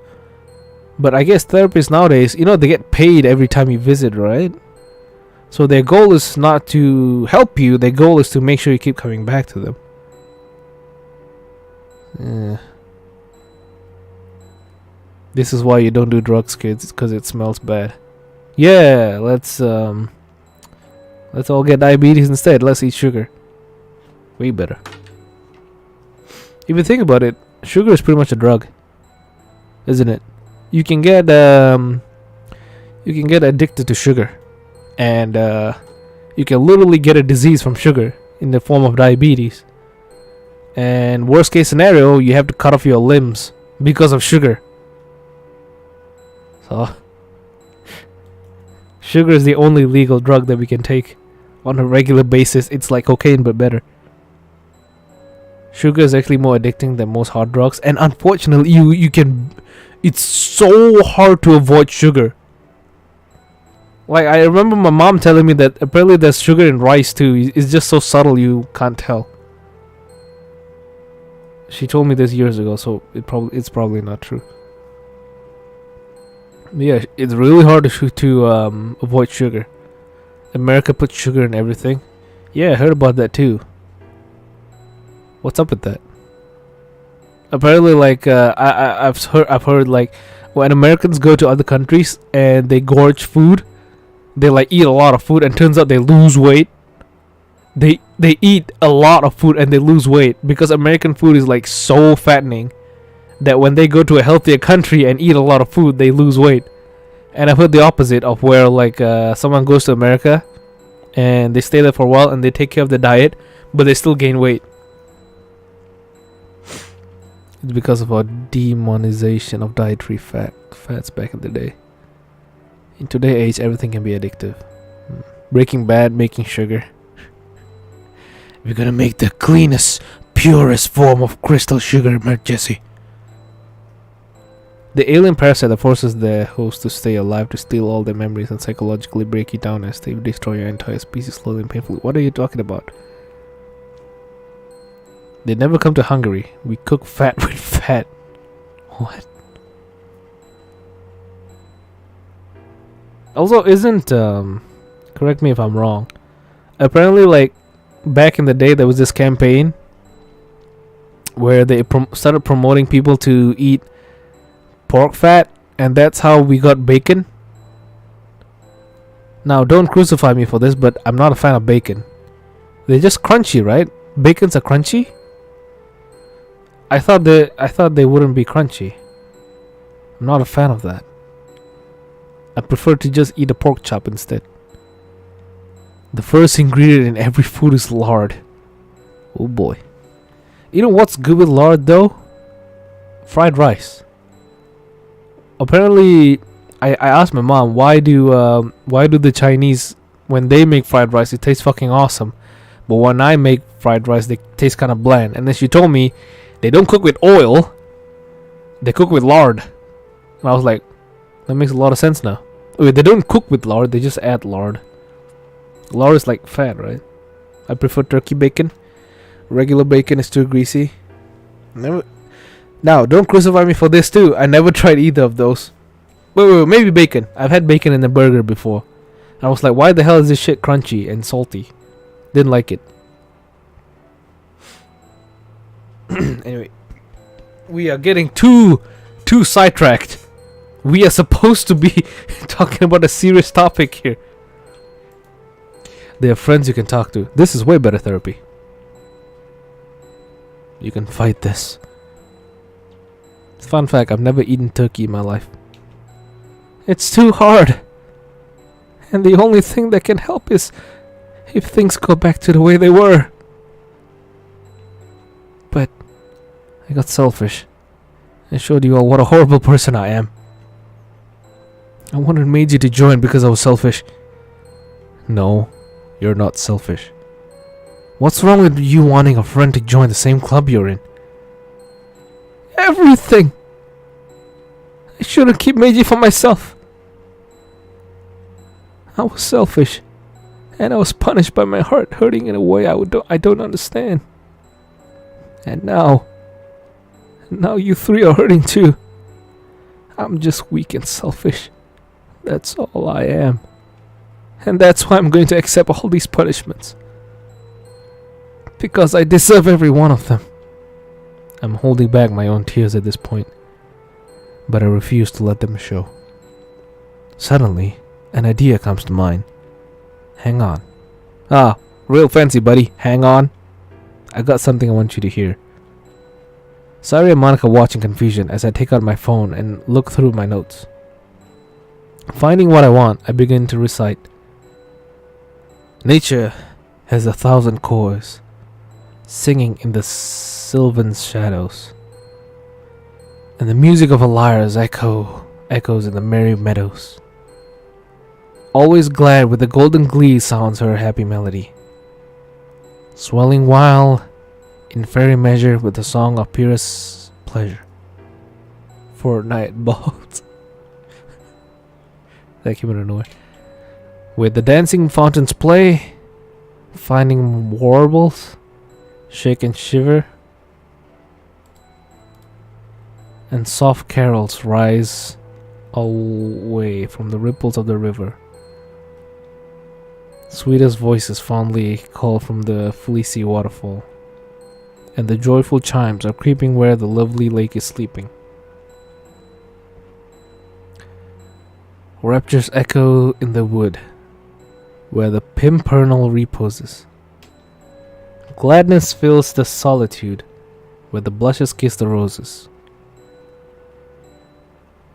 But I guess therapists nowadays, they get paid every time you visit, right? So their goal is not to help you. Their goal is to make sure you keep coming back to them. This is why you don't do drugs, kids, because it smells bad. Yeah, let's all get diabetes instead. Let's eat sugar. Way better. If you think about it, sugar is pretty much a drug, isn't it? You can get addicted to sugar, and you can literally get a disease from sugar in the form of diabetes. And worst case scenario, you have to cut off your limbs because of sugar. So, sugar is the only legal drug that we can take on a regular basis. It's like cocaine but better. Sugar is actually more addicting than most hard drugs, and unfortunately, you can. It's so hard to avoid sugar. Like, I remember my mom telling me that apparently there's sugar in rice too. It's just so subtle you can't tell. She told me this years ago, so it's probably not true. But yeah, it's really hard to avoid sugar. America puts sugar in everything. Yeah, I heard about that too. What's up with that? Apparently, like I've heard like when Americans go to other countries and they gorge food, they like eat a lot of food, and turns out they lose weight. They eat a lot of food and they lose weight because American food is like so fattening that when they go to a healthier country and eat a lot of food, they lose weight. And I've heard the opposite of where like someone goes to America and they stay there for a while and they take care of their diet, but they still gain weight. It's because of our demonization of dietary fats back in the day. In today's age, everything can be addictive. Breaking Bad, making sugar. We're gonna make the cleanest, purest form of crystal sugar, Jesse. The alien parasite that forces their host to stay alive to steal all their memories and psychologically break you down as they destroy your entire species slowly and painfully. What are you talking about? They never come to Hungary. We cook fat with fat. What? Also, isn't correct me if I'm wrong. Apparently, like back in the day, there was this campaign where they started promoting people to eat pork fat, and that's how we got bacon. Now, don't crucify me for this, but I'm not a fan of bacon. They're just crunchy, right? Bacons are crunchy. I thought they wouldn't be crunchy. I'm not a fan of that. I prefer to just eat a pork chop instead. The first ingredient in every food is lard. Oh boy. You know what's good with lard though? Fried rice. Apparently, I asked my mom why do the Chinese, when they make fried rice, it tastes fucking awesome, but when I make fried rice, they taste kind of bland. And then she told me they don't cook with oil, they cook with lard. And I was like, that makes a lot of sense now. Wait, they don't cook with lard, they just add lard. Lard is like fat, right? I prefer turkey bacon. Regular bacon is too greasy. Now, don't crucify me for this too. I never tried either of those. Wait, maybe bacon. I've had bacon in a burger before. I was like, why the hell is this shit crunchy and salty? Didn't like it. Anyway, we are getting too sidetracked. We are supposed to be talking about a serious topic here. They are friends you can talk to. This is way better therapy. You can fight this. Fun fact, I've never eaten turkey in my life. It's too hard. And the only thing that can help is if things go back to the way they were. But I got selfish. I showed you all what a horrible person I am. I wanted Meiji to join because I was selfish. No, you're not selfish. What's wrong with you wanting a friend to join the same club you're in? Everything! I shouldn't keep Meiji for myself. I was selfish. And I was punished by my heart hurting in a way I don't understand. And now you three are hurting too. I'm just weak and selfish. That's all I am. And that's why I'm going to accept all these punishments. Because I deserve every one of them. I'm holding back my own tears at this point, but I refuse to let them show. Suddenly, an idea comes to mind. Hang on. Ah, real fancy, buddy. Hang on. I got something I want you to hear. Sayori and Monica watch in confusion as I take out my phone and look through my notes. Finding what I want, I begin to recite. Nature has 1,000 chords, singing in the sylvan shadows, and the music of a lyre's echoes in the merry meadows. Always glad with the golden glee sounds her happy melody. Swelling wild in fairy measure with the song of purest pleasure. Fortnite balls. That came out of nowhere. With the dancing fountains play, finding warbles, shake and shiver, and soft carols rise away from the ripples of the river. Sweetest voices fondly call from the fleecy waterfall, and the joyful chimes are creeping where the lovely lake is sleeping. Raptures echo in the wood, where the pimpernel reposes. Gladness fills the solitude, where the blushes kiss the roses.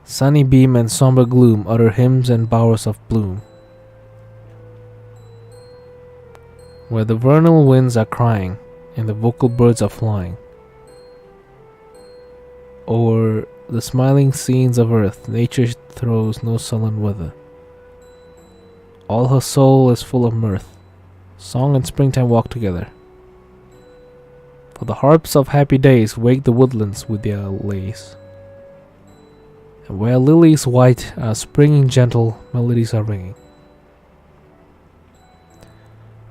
Sunny beam and somber gloom utter hymns and bowers of bloom, where the vernal winds are crying and the vocal birds are flying. O'er the smiling scenes of earth, nature throws no sullen weather. All her soul is full of mirth. Song and springtime walk together. For the harps of happy days wake the woodlands with their lays. And where lilies white are springing, gentle melodies are ringing.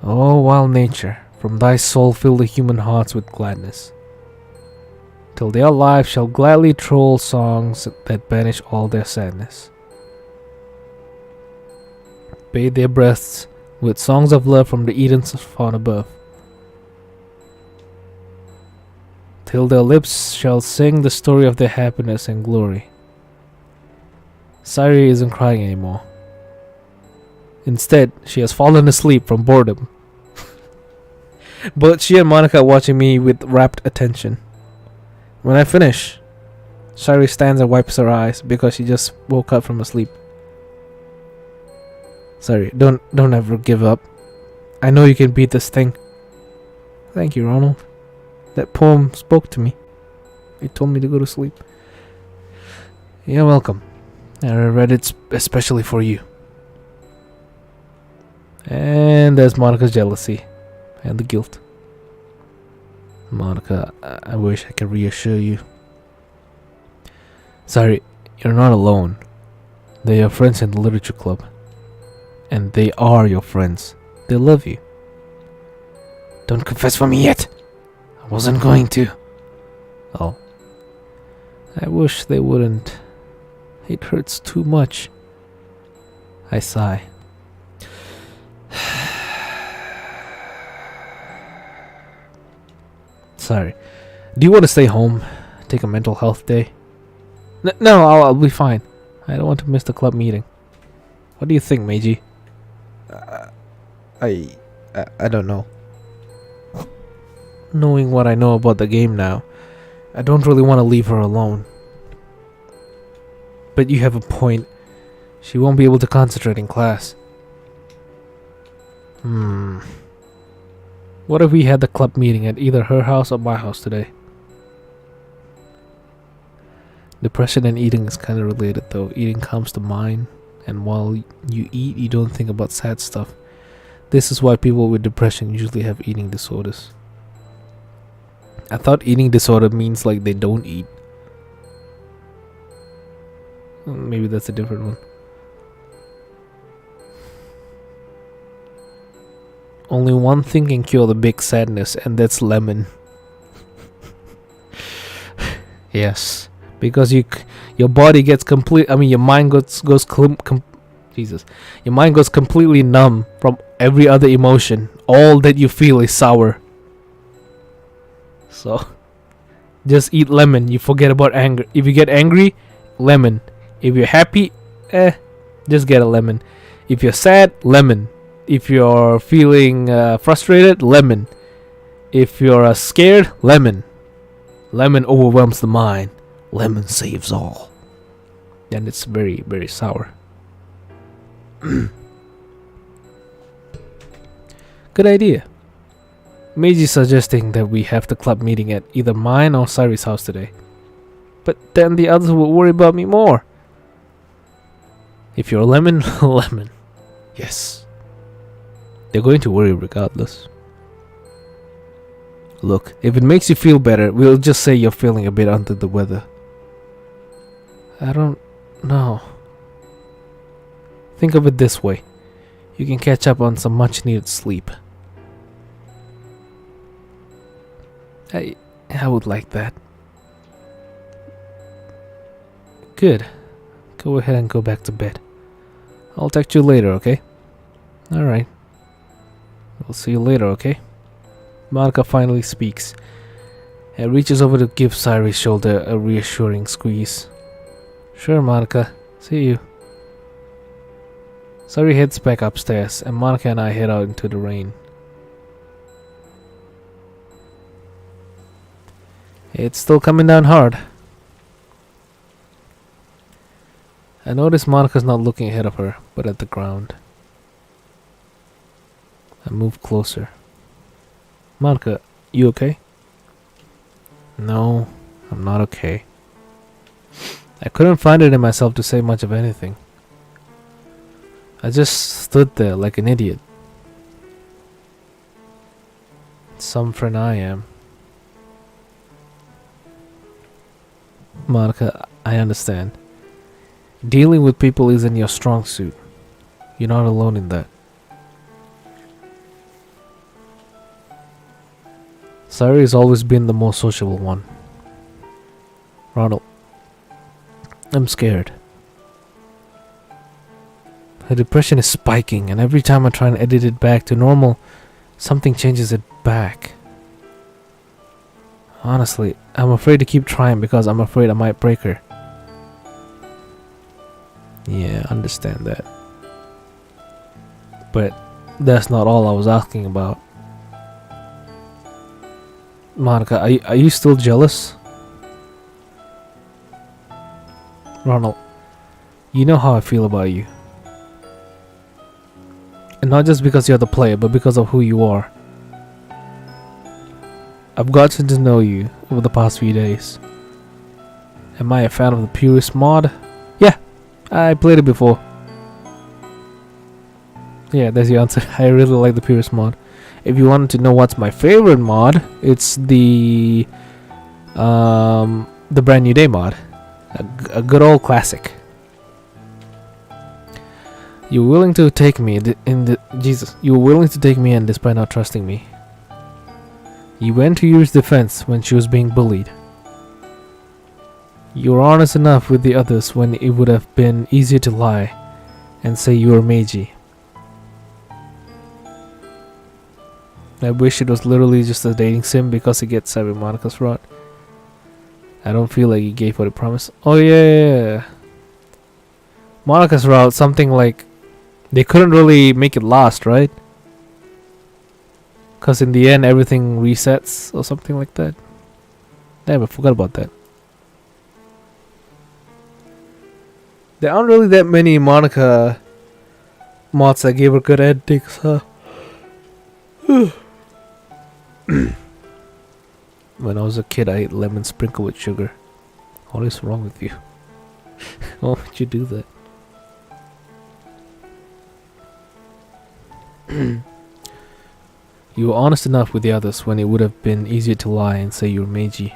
Oh, wild nature, from thy soul fill the human hearts with gladness, till their lives shall gladly troll songs that banish all their sadness. Bathe their breasts with songs of love from the Edens far above, till their lips shall sing the story of their happiness and glory. Sayori isn't crying anymore. Instead, she has fallen asleep from boredom. But she and Monica are watching me with rapt attention. When I finish, Sayori stands and wipes her eyes because she just woke up from a sleep. Sorry, don't ever give up. I know you can beat this thing. Thank you, Ronald. That poem spoke to me. It told me to go to sleep. You're welcome. I read it especially for you. And there's Monica's jealousy and the guilt. Monica, I wish I could reassure you. Sorry, you're not alone. They're your friends in the literature club. And they are your friends. They love you. Don't confess for me yet. I wasn't going to. Oh. I wish they wouldn't. It hurts too much. I sigh. Sorry. Do you want to stay home? Take a mental health day? No, I'll be fine. I don't want to miss the club meeting. What do you think, Meiji? I don't know. Knowing what I know about the game now, I don't really want to leave her alone. But you have a point. She won't be able to concentrate in class. What if we had the club meeting at either her house or my house today? Depression and eating is kind of related though. Eating calms the mind, and while you eat, you don't think about sad stuff. This is why people with depression usually have eating disorders. I thought eating disorder means like they don't eat. Maybe that's a different one. Only one thing can cure the big sadness, and that's lemon. Yes, because your body gets your mind your mind goes completely numb from every other emotion. All that you feel is sour. So, just eat lemon. You forget about anger. If you get angry, lemon. If you're happy, just get a lemon. If you're sad, lemon. If you're feeling frustrated, lemon. If you're scared, lemon. Lemon overwhelms the mind. Lemon saves all. And it's very, very sour. Good idea. Meiji suggesting that we have the club meeting at either mine or Sayori's house today. But then the others will worry about me more. If you're a lemon, lemon. Yes. They're going to worry regardless. Look, if it makes you feel better, we'll just say you're feeling a bit under the weather. I don't know. Think of it this way. You can catch up on some much needed sleep. I would like that. Good. Go ahead and go back to bed. I'll text you later, okay? Alright. We'll see you later, okay? Monica finally speaks and reaches over to give Sayori's shoulder a reassuring squeeze. Sure, Monica. See you. Sayori heads back upstairs and Monica and I head out into the rain. It's still coming down hard. I notice Monica's not looking ahead of her, but at the ground. I move closer. Monica, you okay? No, I'm not okay. I couldn't find it in myself to say much of anything. I just stood there like an idiot. Some friend I am. Monica, I understand. Dealing with people isn't your strong suit. You're not alone in that. Sayori has always been the most sociable one. Ronald, I'm scared. Her depression is spiking, and every time I try and edit it back to normal, something changes it back. Honestly, I'm afraid to keep trying because I'm afraid I might break her. Yeah, I understand that. But that's not all I was asking about. Monica, are you still jealous? Ronald, you know how I feel about you. And not just because you're the player, but because of who you are. I've gotten to know you over the past few days. Am I a fan of the Purist mod? Yeah, I played it before. Yeah, there's your answer. I really like the Purist mod. If you wanted to know what's my favorite mod, it's the Brand New Day mod. A good old classic. You were willing to take me you were willing to take me in despite not trusting me. You went to Yuri's defense when she was being bullied. You were honest enough with the others when it would have been easier to lie and say you were Meiji. I wish it was literally just a dating sim because it gets Cyber Monica's rot. I don't feel like you gave what it promised. Oh yeah. Monica's route, something like they couldn't really make it last, right? Because in the end everything resets or something like that. Damn, I forgot about that. There aren't really that many Monica mods that gave her good endings, huh? When I was a kid, I ate lemon sprinkled with sugar. What is wrong with you? Why would you do that? You were honest enough with the others when it would have been easier to lie and say you were Meiji.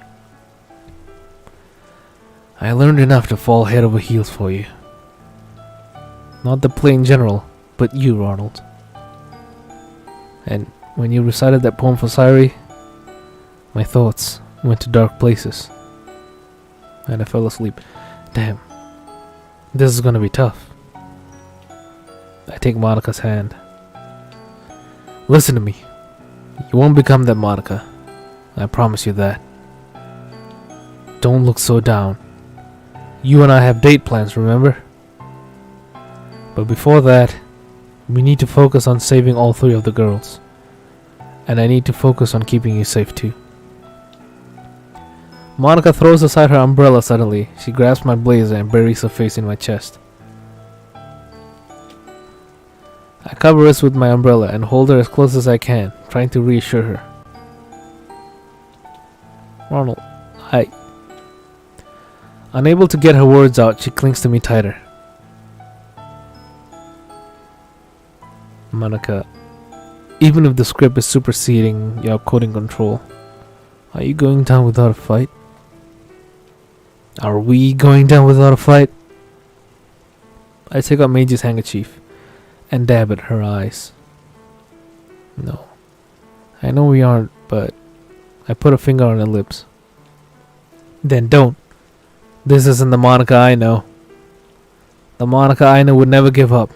I learned enough to fall head over heels for you. Not the play in general, but you, Ronald. And when you recited that poem for Sayori, my thoughts went to dark places. And I fell asleep. Damn. This is gonna be tough. I take Monica's hand. Listen to me. You won't become that Monica. I promise you that. Don't look so down. You and I have date plans, remember? But before that, we need to focus on saving all three of the girls. And I need to focus on keeping you safe too. Monica throws aside her umbrella suddenly. She grabs my blazer and buries her face in my chest. I cover her with my umbrella and hold her as close as I can, trying to reassure her. Ronald, Unable to get her words out, she clings to me tighter. Monica, even if the script is superseding your coding control, Are you going down without a fight? Are we going down without a fight? I take out Meiji's handkerchief and dab at her eyes. No. I know we aren't, but I put a finger on her lips. Then don't. This isn't the Monica I know. The Monica I know would never give up.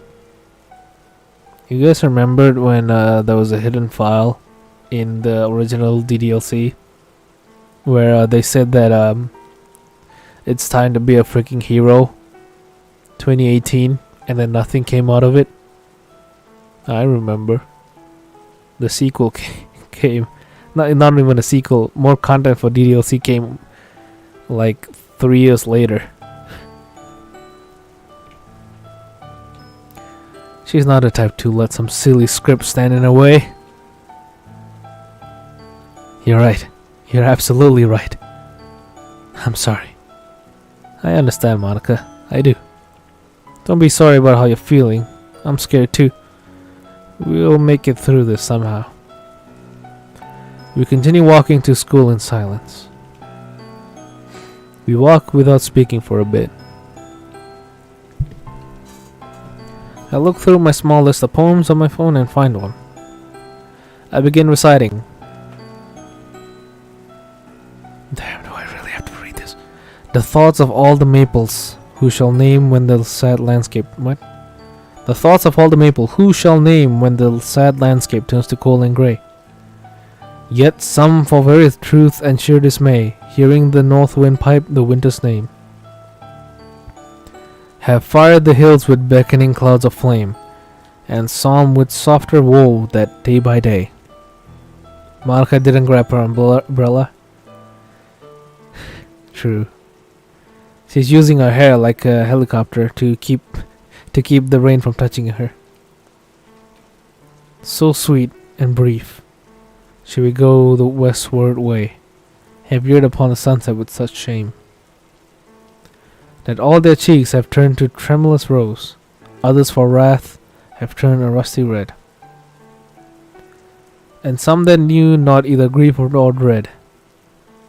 You guys remembered when there was a hidden file in the original DDLC where they said that it's time to be a freaking hero 2018 and then nothing came out of it? I remember. The sequel came. Not even a sequel. More content for DDLC came like 3 years later. She's not the type to let some silly script stand in her way. You're right. You're absolutely right. I'm sorry. I understand, Monica. I do. Don't be sorry about how you're feeling. I'm scared too. We'll make it through this somehow. We continue walking to school in silence. We walk without speaking for a bit. I look through my small list of poems on my phone and find one. I begin reciting. Damn, do I really have to read this? The thoughts of all the maples, who shall name when the sad landscape... What? The thoughts of all the maple, who shall name when the sad landscape turns to cold and grey? Yet some for very truth and sheer dismay, hearing the north wind pipe the winter's name, have fired the hills with beckoning clouds of flame, and psalm with softer woe that day by day. Monica didn't grab her umbrella. True. She's using her hair like a helicopter to keep the rain from touching her. So sweet and brief. Should we go the westward way, have veered upon the sunset with such shame, that all their cheeks have turned to tremulous rose, others for wrath have turned a rusty red, and some that knew not either grief or dread,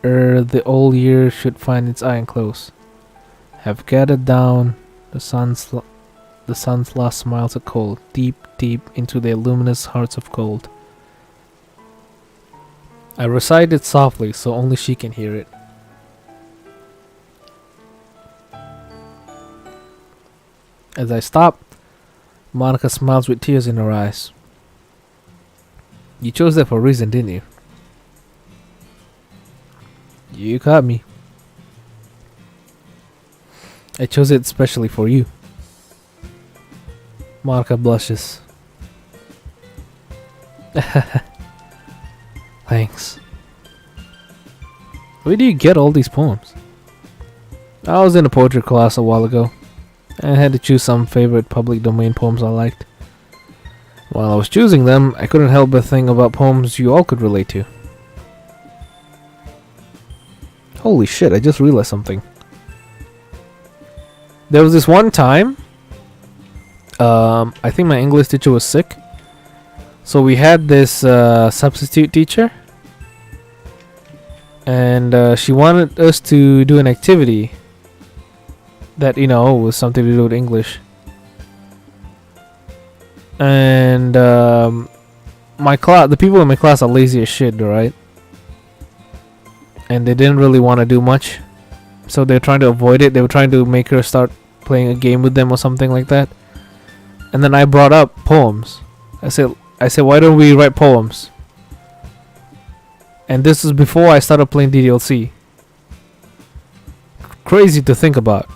ere the old year should find its iron close, have gathered down the sun's last smiles of cold, deep, deep into their luminous hearts of gold. I recite it softly so only she can hear it. As I stop, Monica smiles with tears in her eyes. You chose that for a reason, didn't you? You caught me. I chose it especially for you. Monica blushes. Thanks. Where do you get all these poems? I was in a poetry class a while ago. I had to choose some favorite public domain poems I liked. While I was choosing them, I couldn't help but think about poems you all could relate to. Holy shit, I just realized something. There was this one time, I think my English teacher was sick. So we had this substitute teacher. And she wanted us to do an activity that, you know, was something to do with English. And my class, the people in my class are lazy as shit, right? And they didn't really want to do much, so they're trying to avoid it. They were trying to make her start playing a game with them or something like that. And then I brought up poems. I said, why don't we write poems? And this is before I started playing DDLC. Crazy to think about.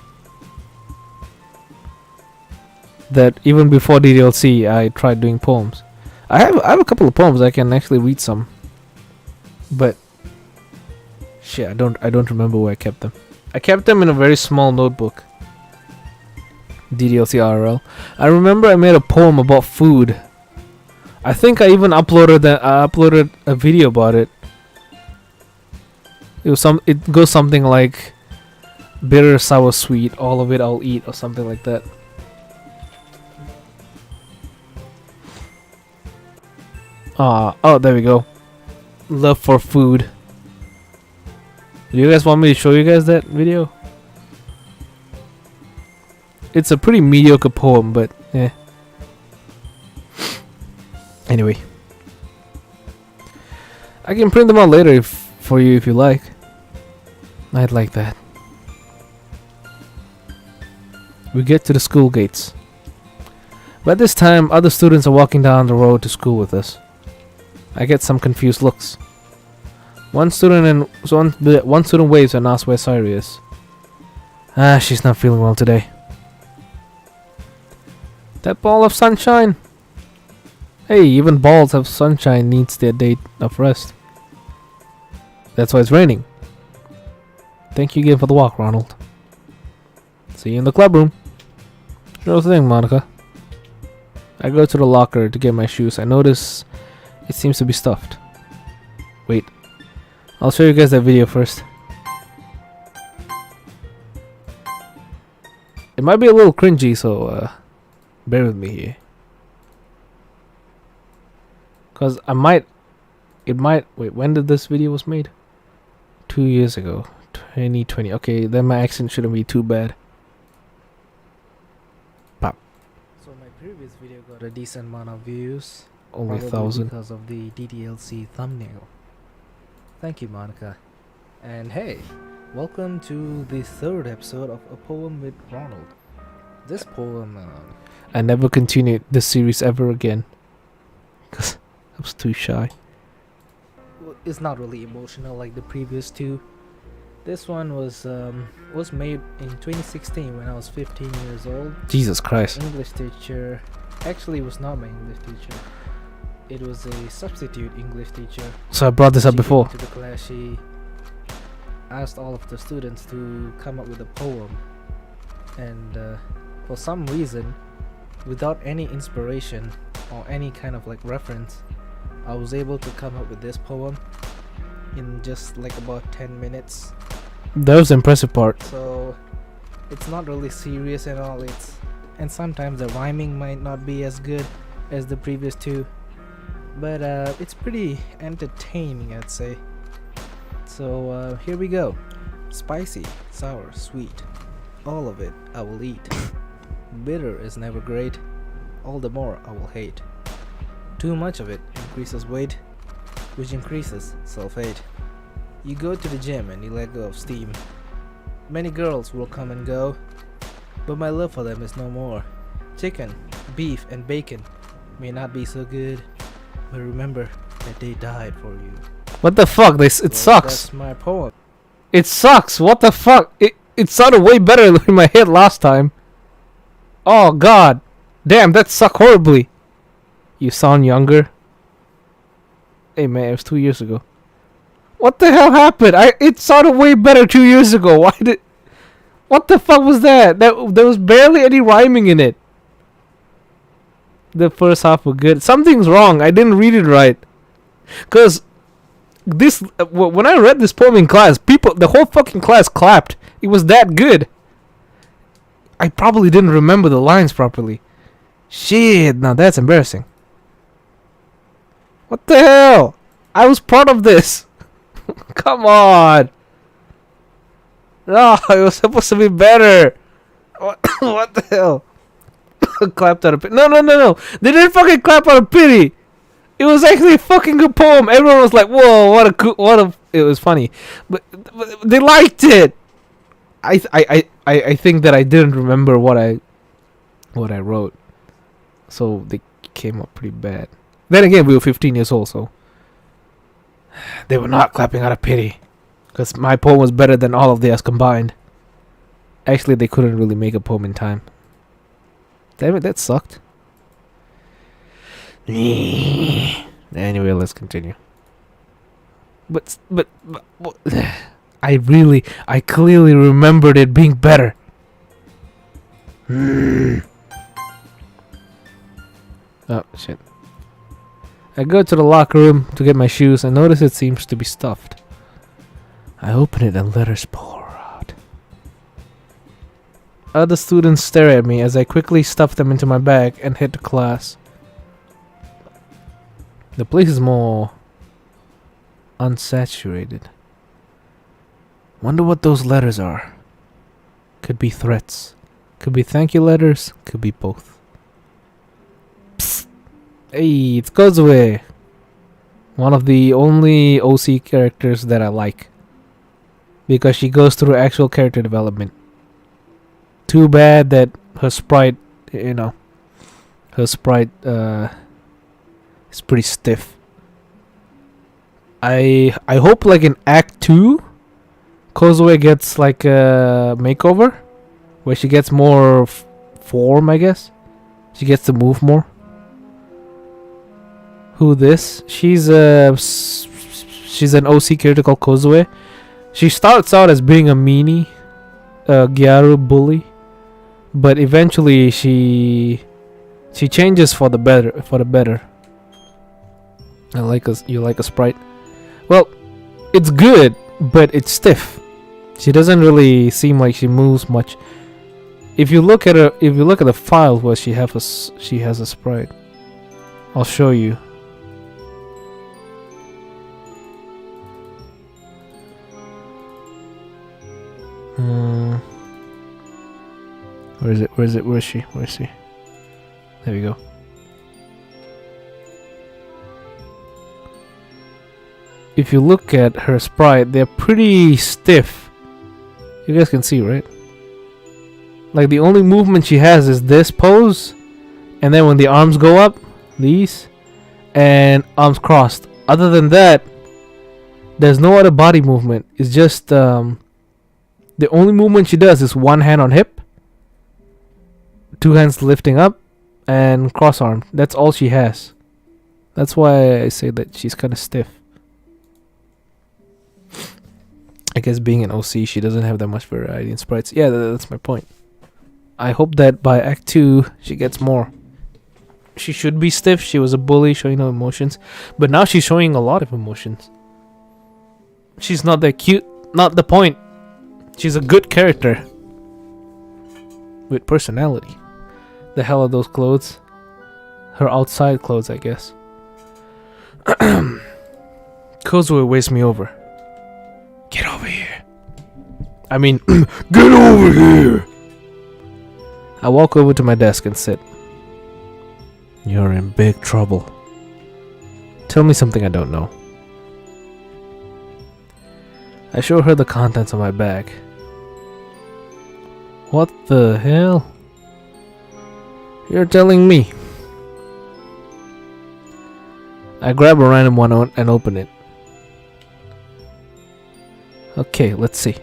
That even before DDLC, I tried doing poems. I have a couple of poems. I can actually read some, but shit, I don't remember where I kept them. I kept them in a very small notebook. DDLC RL. I remember I made a poem about food. I think I even uploaded a video about it. It goes something like bitter, sour, sweet, all of it I'll eat, or something like that. Oh, there we go. Love for food. Do you guys want me to show you guys that video? It's a pretty mediocre poem, but yeah. Anyway, I can print them out later for you if you like. I'd like that. We get to the school gates. By this time, other students are walking down the road to school with us. I get some confused looks. One student waves and asks where Sayori is. Ah, she's not feeling well today. That ball of sunshine. Hey, even balls of sunshine needs their day of rest. That's why it's raining. Thank you again for the walk, Ronald. See you in the club room. Sure thing, Monica. I go to the locker to get my shoes. I notice it seems to be stuffed. Wait. I'll show you guys that video first. It might be a little cringy, so bear with me here. Cause wait, when did this video was made? 2 years ago. 2020. Okay, then my accent shouldn't be too bad. Pop. So my previous video got a decent amount of views. Only 1,000. Because of the DDLC thumbnail. Thank you, Monica. And hey, welcome to the 3rd episode of A Poem with Ronald. This poem, I never continued this series ever again. Cause I was too shy. Well, it's not really emotional like the previous two. This one was made in 2016 when I was 15 years old. Jesus Christ. English teacher. Actually, it was not my English teacher. It was a substitute English teacher. So I brought this up before. Came to the class, she asked all of the students to come up with a poem, and for some reason, without any inspiration or any kind of like reference, I was able to come up with this poem in just like about 10 minutes. That was the impressive part. So it's not really serious and all. And sometimes the rhyming might not be as good as the previous two. But it's pretty entertaining, I'd say. So here we go. Spicy, sour, sweet. All of it I will eat. Bitter is never great. All the more I will hate. Too much of it increases weight, which increases self-hate. You go to the gym and you let go of steam. Many girls will come and go, but my love for them is no more. Chicken, beef, and bacon may not be so good, but remember that they died for you. What the fuck? It sucks. That's my poem. It sucks. What the fuck? It sounded way better in my head last time. Oh god. Damn, that sucked horribly. You sound younger. Hey man, it was 2 years ago. What the hell happened? It sounded way better 2 years ago. What the fuck was that? There was barely any rhyming in it. The first half was good. Something's wrong. I didn't read it right. Cause this when I read this poem in class, the whole fucking class clapped. It was that good. I probably didn't remember the lines properly. Shit, now that's embarrassing. What the hell? I was part of this. Come on. No, it was supposed to be better. What the hell? Clapped out of pity. No. They didn't fucking clap out of pity. It was actually a fucking good poem. Everyone was like, "Whoa, it was funny." But they liked it. I think that I didn't remember what I wrote. So they came up pretty bad. Then again, we were 15 years old, so they were not clapping out of pity. Because my poem was better than all of theirs combined. Actually, they couldn't really make a poem in time. Damn it, that sucked. Anyway, let's continue. But I clearly remembered it being better. Oh, shit. I go to the locker room to get my shoes and notice it seems to be stuffed. I open it and letters pour out. Other students stare at me as I quickly stuff them into my bag and head to class. The place is more unsaturated. Wonder what those letters are. Could be threats. Could be thank you letters. Could be both. Psst. Hey, it's Kozue. One of the only OC characters that I like. Because she goes through actual character development. Too bad that her sprite, her sprite is pretty stiff. I hope like in Act 2, Kozue gets like a makeover. Where she gets more form, I guess. She gets to move more. Who this? She's an OC character called Kozue. She starts out as being a meanie, Gyaru bully, but eventually she changes for the better. You like a sprite? Well, it's good, but it's stiff. She doesn't really seem like she moves much. If you look at the file where she has a sprite, I'll show you. Where is it? Where is she? There we go. If you look at her sprite, they're pretty stiff. You guys can see, right? Like the only movement she has is this pose, and then when the arms go up, these, and arms crossed. Other than that, there's no other body movement. It's just the only movement she does is one hand on hip, two hands lifting up, and cross arm. That's all she has. That's why I say that she's kind of stiff. I guess being an OC, she doesn't have that much variety in sprites. Yeah, that's my point. I hope that by Act 2, she gets more. She should be stiff. She was a bully, showing no emotions. But now she's showing a lot of emotions. She's not that cute. Not the point. She's a good character. With personality. The hell are those clothes? Her outside clothes, I guess. Kozue waves me over. Get over here. I mean, get over here! I walk over to my desk and sit. You're in big trouble. Tell me something I don't know. I show her the contents of my bag. What the hell? You're telling me. I grab a random one and open it. Okay, let's see.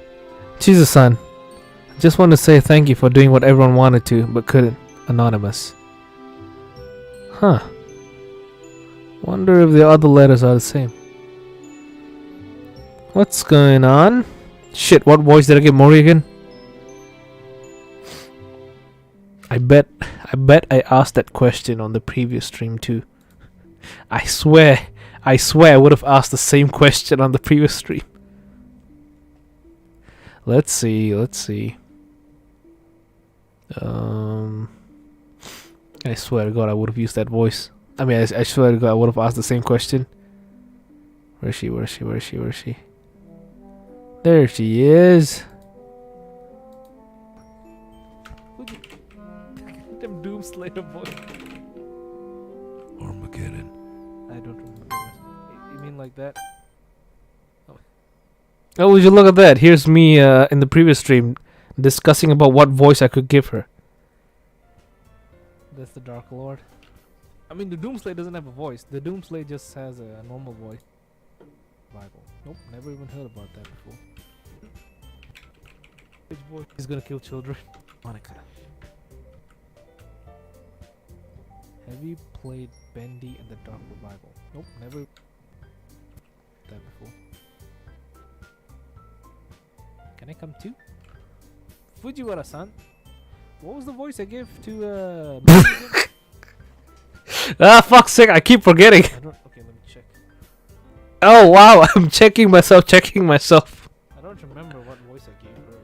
Chizu-san, I just want to say thank you for doing what everyone wanted to, but couldn't. Anonymous. Huh. Wonder if the other letters are the same. What's going on? Shit, what voice did I get Mori again? I bet I asked that question on the previous stream too. I swear I would have asked the same question on the previous stream. Let's see. I swear to God I would have used that voice. I mean, I swear to God I would have asked the same question. Where is she? There she is. Them Doomslayer voice. Armageddon. I don't remember. You mean like that? Oh, would you look at that? Here's me in the previous stream discussing about what voice I could give her. That's the Dark Lord. I mean, the Doomslayer doesn't have a voice. The Doomslayer just has a normal voice. Bible. Nope, never even heard about that before. Which voice is gonna kill children? Monica. Have you played Bendy and the Dark Revival? Nope, never that before. Can I come too? Fujiwara-san? What was the voice I gave to Ah, fuck's sake, I keep forgetting. Okay, let me check. Oh wow, I'm checking myself. I don't remember what voice I gave her.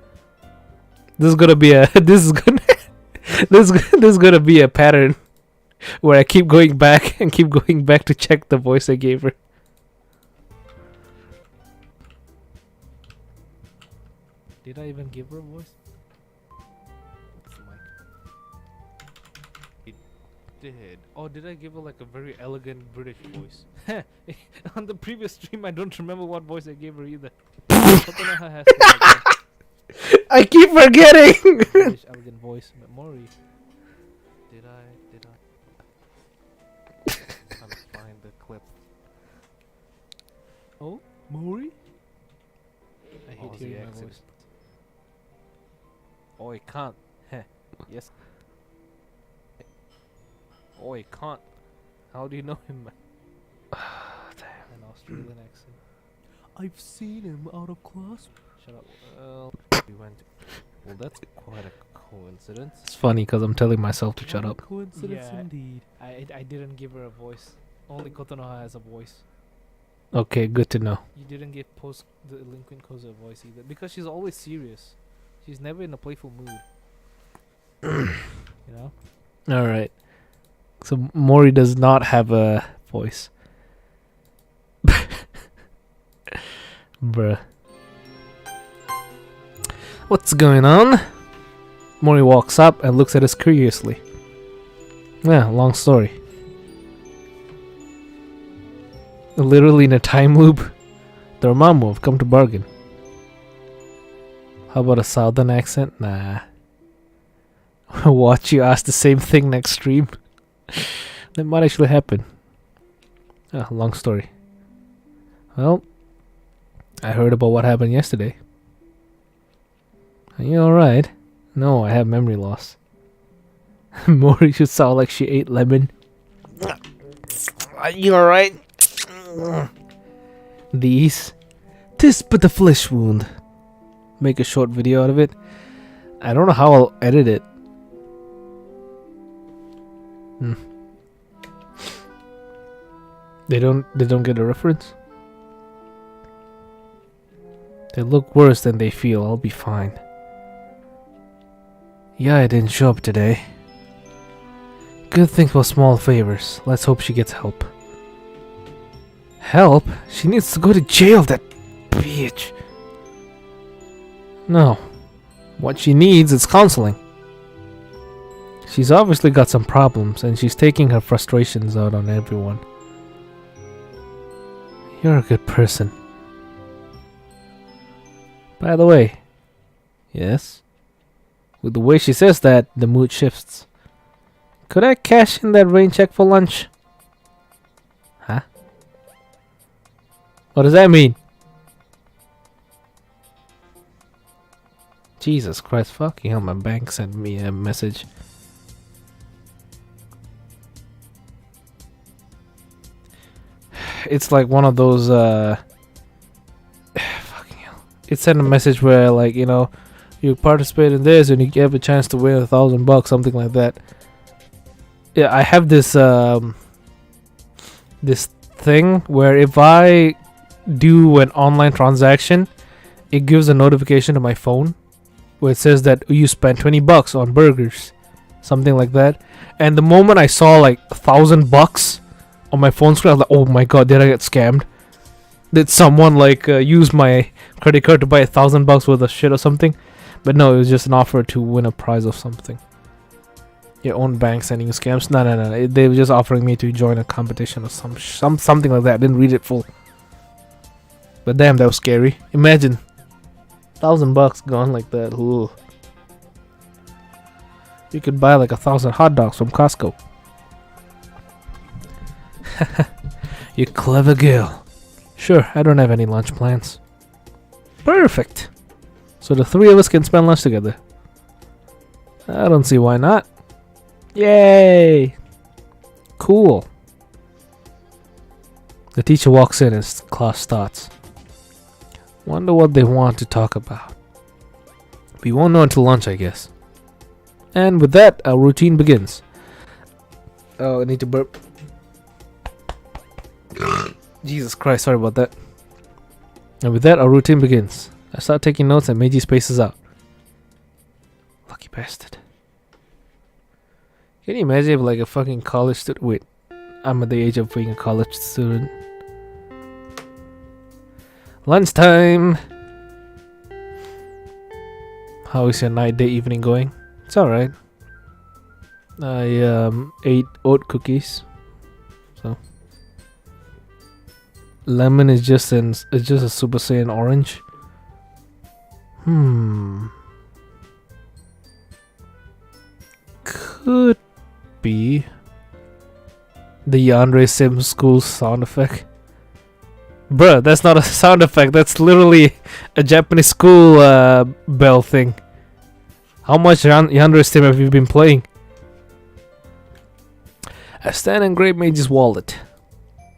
This is gonna be a this is gonna be a pattern where I keep going back to check the voice I gave her. Did I even give her a voice? What's the mic? Did. Oh, did I give her like a very elegant British voice? On the previous stream, I don't remember what voice I gave her either. Kotonoha has to like I keep forgetting. British elegant voice. But Mori, did I? Trying to find the clip. Oh, Mori? I hate hearing my voice. Oh, I can't. Heh. Yes. Oh, I can't. How do you know him? An Australian accent. I've seen him out of class. Shut up. Well, we went. Well, that's quite a coincidence. It's funny because I'm telling myself to shut up. Coincidence indeed. I didn't give her a voice. Only Kotonoha has a voice. Okay, good to know. You didn't give the delinquent Koza a voice either because she's always serious. She's never in a playful mood. You know? Alright. So Mori does not have a voice. Bruh. What's going on? Mori walks up and looks at us curiously. Yeah, long story. Literally in a time loop. Dormammu have come to bargain. How about a southern accent? Nah. Watch you ask the same thing next stream. That might actually happen. Ah, long story. Well, I heard about what happened yesterday. Are you alright? No, I have memory loss. Mori should sound like she ate lemon. Are you alright? These. 'Tis but a flesh wound. Make a short video out of it. I don't know how I'll edit it. They don't get a reference? They look worse than they feel. I'll be fine. Yeah, I didn't show up today. Good thing for small favors. Let's hope she gets help. Help? She needs to go to jail, that bitch. No. What she needs is counseling. She's obviously got some problems and she's taking her frustrations out on everyone. You're a good person. By the way. Yes? With the way she says that, the mood shifts. Could I cash in that rain check for lunch? Huh? What does that mean? Jesus Christ, fucking hell, my bank sent me a message. It's like one of those, fucking hell. It sent a message where, like, you know, you participate in this and you have a chance to win $1,000, something like that. Yeah, I have this, this thing where if I do an online transaction, it gives a notification to my phone where it says that you spent $20 on burgers, something like that. And the moment I saw like $1,000 on my phone screen, I was like, oh my god, did I get scammed? Did someone like use my credit card to buy $1,000 worth of shit or something? But no, it was just an offer to win a prize of something. Your own bank sending you scams? No. They were just offering me to join a competition or something like that. I didn't read it full. But damn, that was scary. Imagine $1,000 gone like that. Ooh. You could buy like 1,000 hot dogs from Costco. You clever girl. Sure, I don't have any lunch plans. Perfect. So the three of us can spend lunch together. I don't see why not. Yay! Cool. The teacher walks in as class starts. Wonder what they want to talk about. We won't know until lunch, I guess. And with that, our routine begins. Oh, I need to burp. Jesus Christ, sorry about that. And with that, our routine begins. I start taking notes and Meiji spaces out. Lucky bastard. Can you imagine if like a fucking college student... Wait, I'm at the age of being a college student. Lunchtime! How is your night, day, evening going? It's alright. I ate oat cookies. So lemon is just a Super Saiyan orange. Could be the Yandere Sim School sound effect. Bruh, that's not a sound effect. That's literally a Japanese school bell thing. How much Yandere Sim have you been playing? I stand and grab Mage's wallet.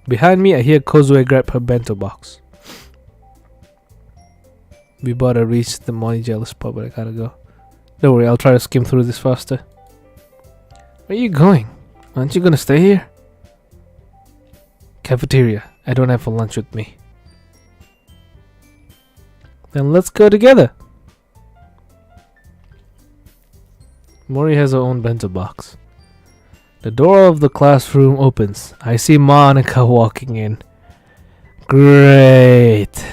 Behind me, I hear Kozue grab her bento box. We about to reach the money jealous pub, but I gotta go. Don't worry, I'll try to skim through this faster. Where are you going? Aren't you gonna stay here? Cafeteria. I don't have a lunch with me. Then let's go together. Mori has her own bento box. The door of the classroom opens. I see Monica walking in. Great.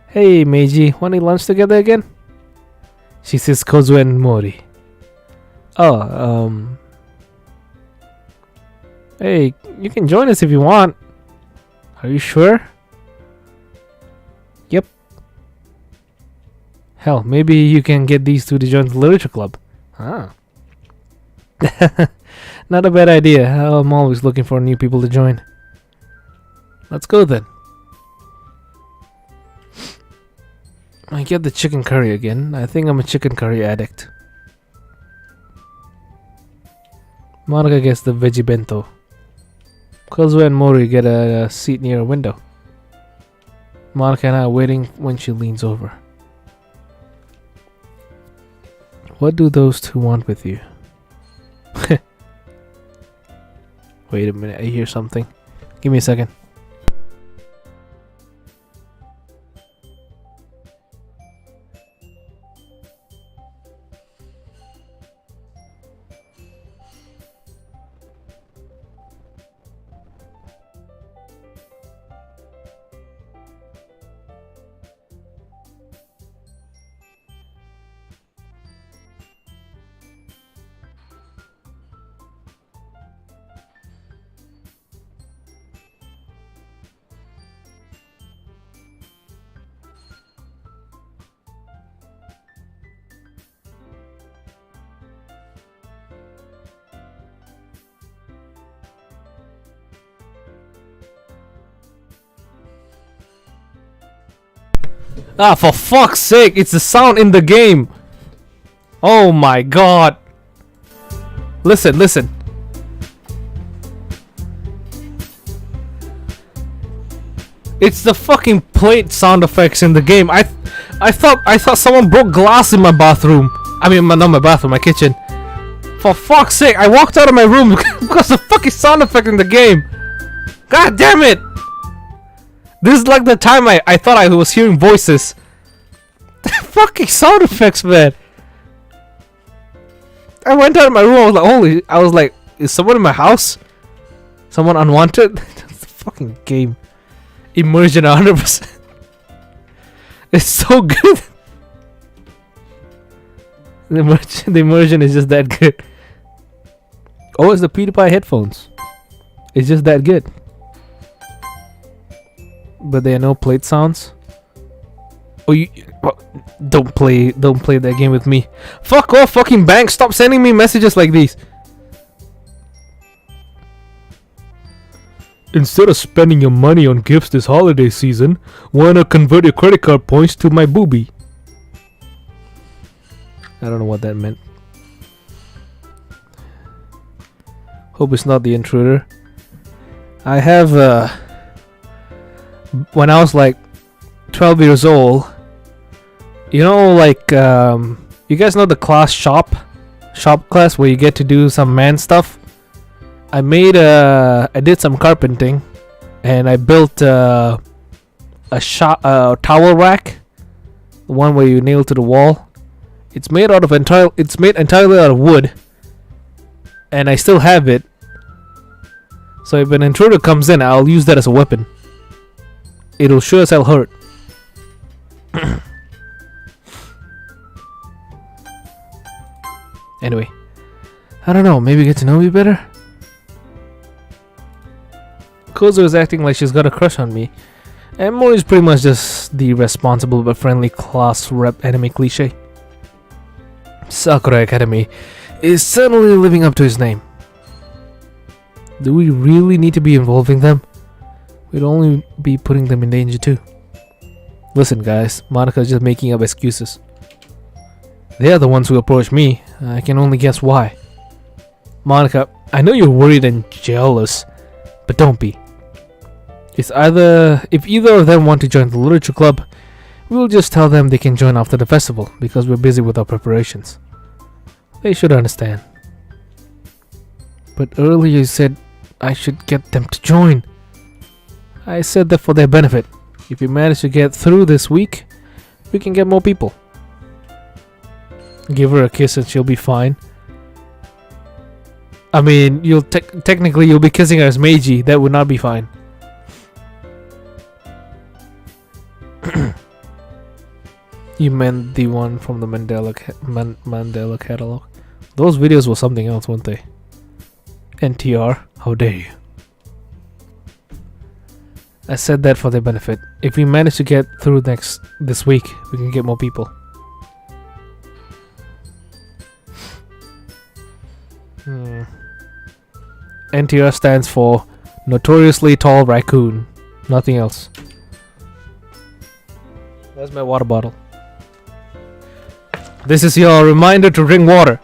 Hey Meiji, want to eat lunch together again? She says Kozue and Mori. Oh, hey, you can join us if you want. Are you sure? Yep. Hell, maybe you can get these two to join the literature club. Ah. Not a bad idea. I'm always looking for new people to join. Let's go then. I get the chicken curry again. I think I'm a chicken curry addict. Monica gets the veggie bento. Kozue and Mori get a seat near a window. Monica and I are waiting when she leans over. What do those two want with you? Wait a minute, I hear something. Give me a second. Ah, for fuck's sake, it's the sound in the game. Oh my god. Listen, listen. It's the fucking plate sound effects in the game. I thought someone broke glass in my bathroom. I mean, not my bathroom, my kitchen. For fuck's sake, I walked out of my room because of the fucking sound effect in the game. God damn it. This is like the time I thought I was hearing voices. Fucking sound effects, man. I went out of my room, I was like, is someone in my house? Someone unwanted? That's the fucking game. Immersion 100%. It's so good. The immersion is just that good. Oh, it's the PewDiePie headphones. It's just that good. But there are no plate sounds. Oh, don't play that game with me. Fuck off, fucking bank! Stop sending me messages like these. Instead of spending your money on gifts this holiday season, why not convert your credit card points to my boobie? I don't know what that meant. Hope it's not the intruder. I have when I was like 12 years old, you know, like you guys know the class shop class where you get to do some man stuff. I did some carpenting, and I built a towel rack, the one where you nail to the wall. It's made entirely out of wood, and I still have it. So if an intruder comes in, I'll use that as a weapon. It'll sure as hell hurt. Anyway, I don't know, maybe get to know me better? Kozo is acting like she's got a crush on me, and Mori is pretty much just the responsible but friendly class rep anime cliche. Sakura Academy is certainly living up to his name. Do we really need to be involving them? We'd only be putting them in danger too. Listen guys, Monika's just making up excuses. They are the ones who approached me. I can only guess why. Monika, I know you're worried and jealous, but don't be. If either of them want to join the literature club, we'll just tell them they can join after the festival because we're busy with our preparations. They should understand. But earlier you said I should get them to join. I said that for their benefit. If we manage to get through this week, we can get more people. Give her a kiss and she'll be fine. I mean, you'll technically you'll be kissing her as Meiji. That would not be fine. You meant the one from the Mandela catalog. Those videos were something else, weren't they? NTR, how dare you? I said that for their benefit. If we manage to get through this week, we can get more people. NTR stands for Notoriously Tall Raccoon. Nothing else. There's my water bottle. This is your reminder to drink water.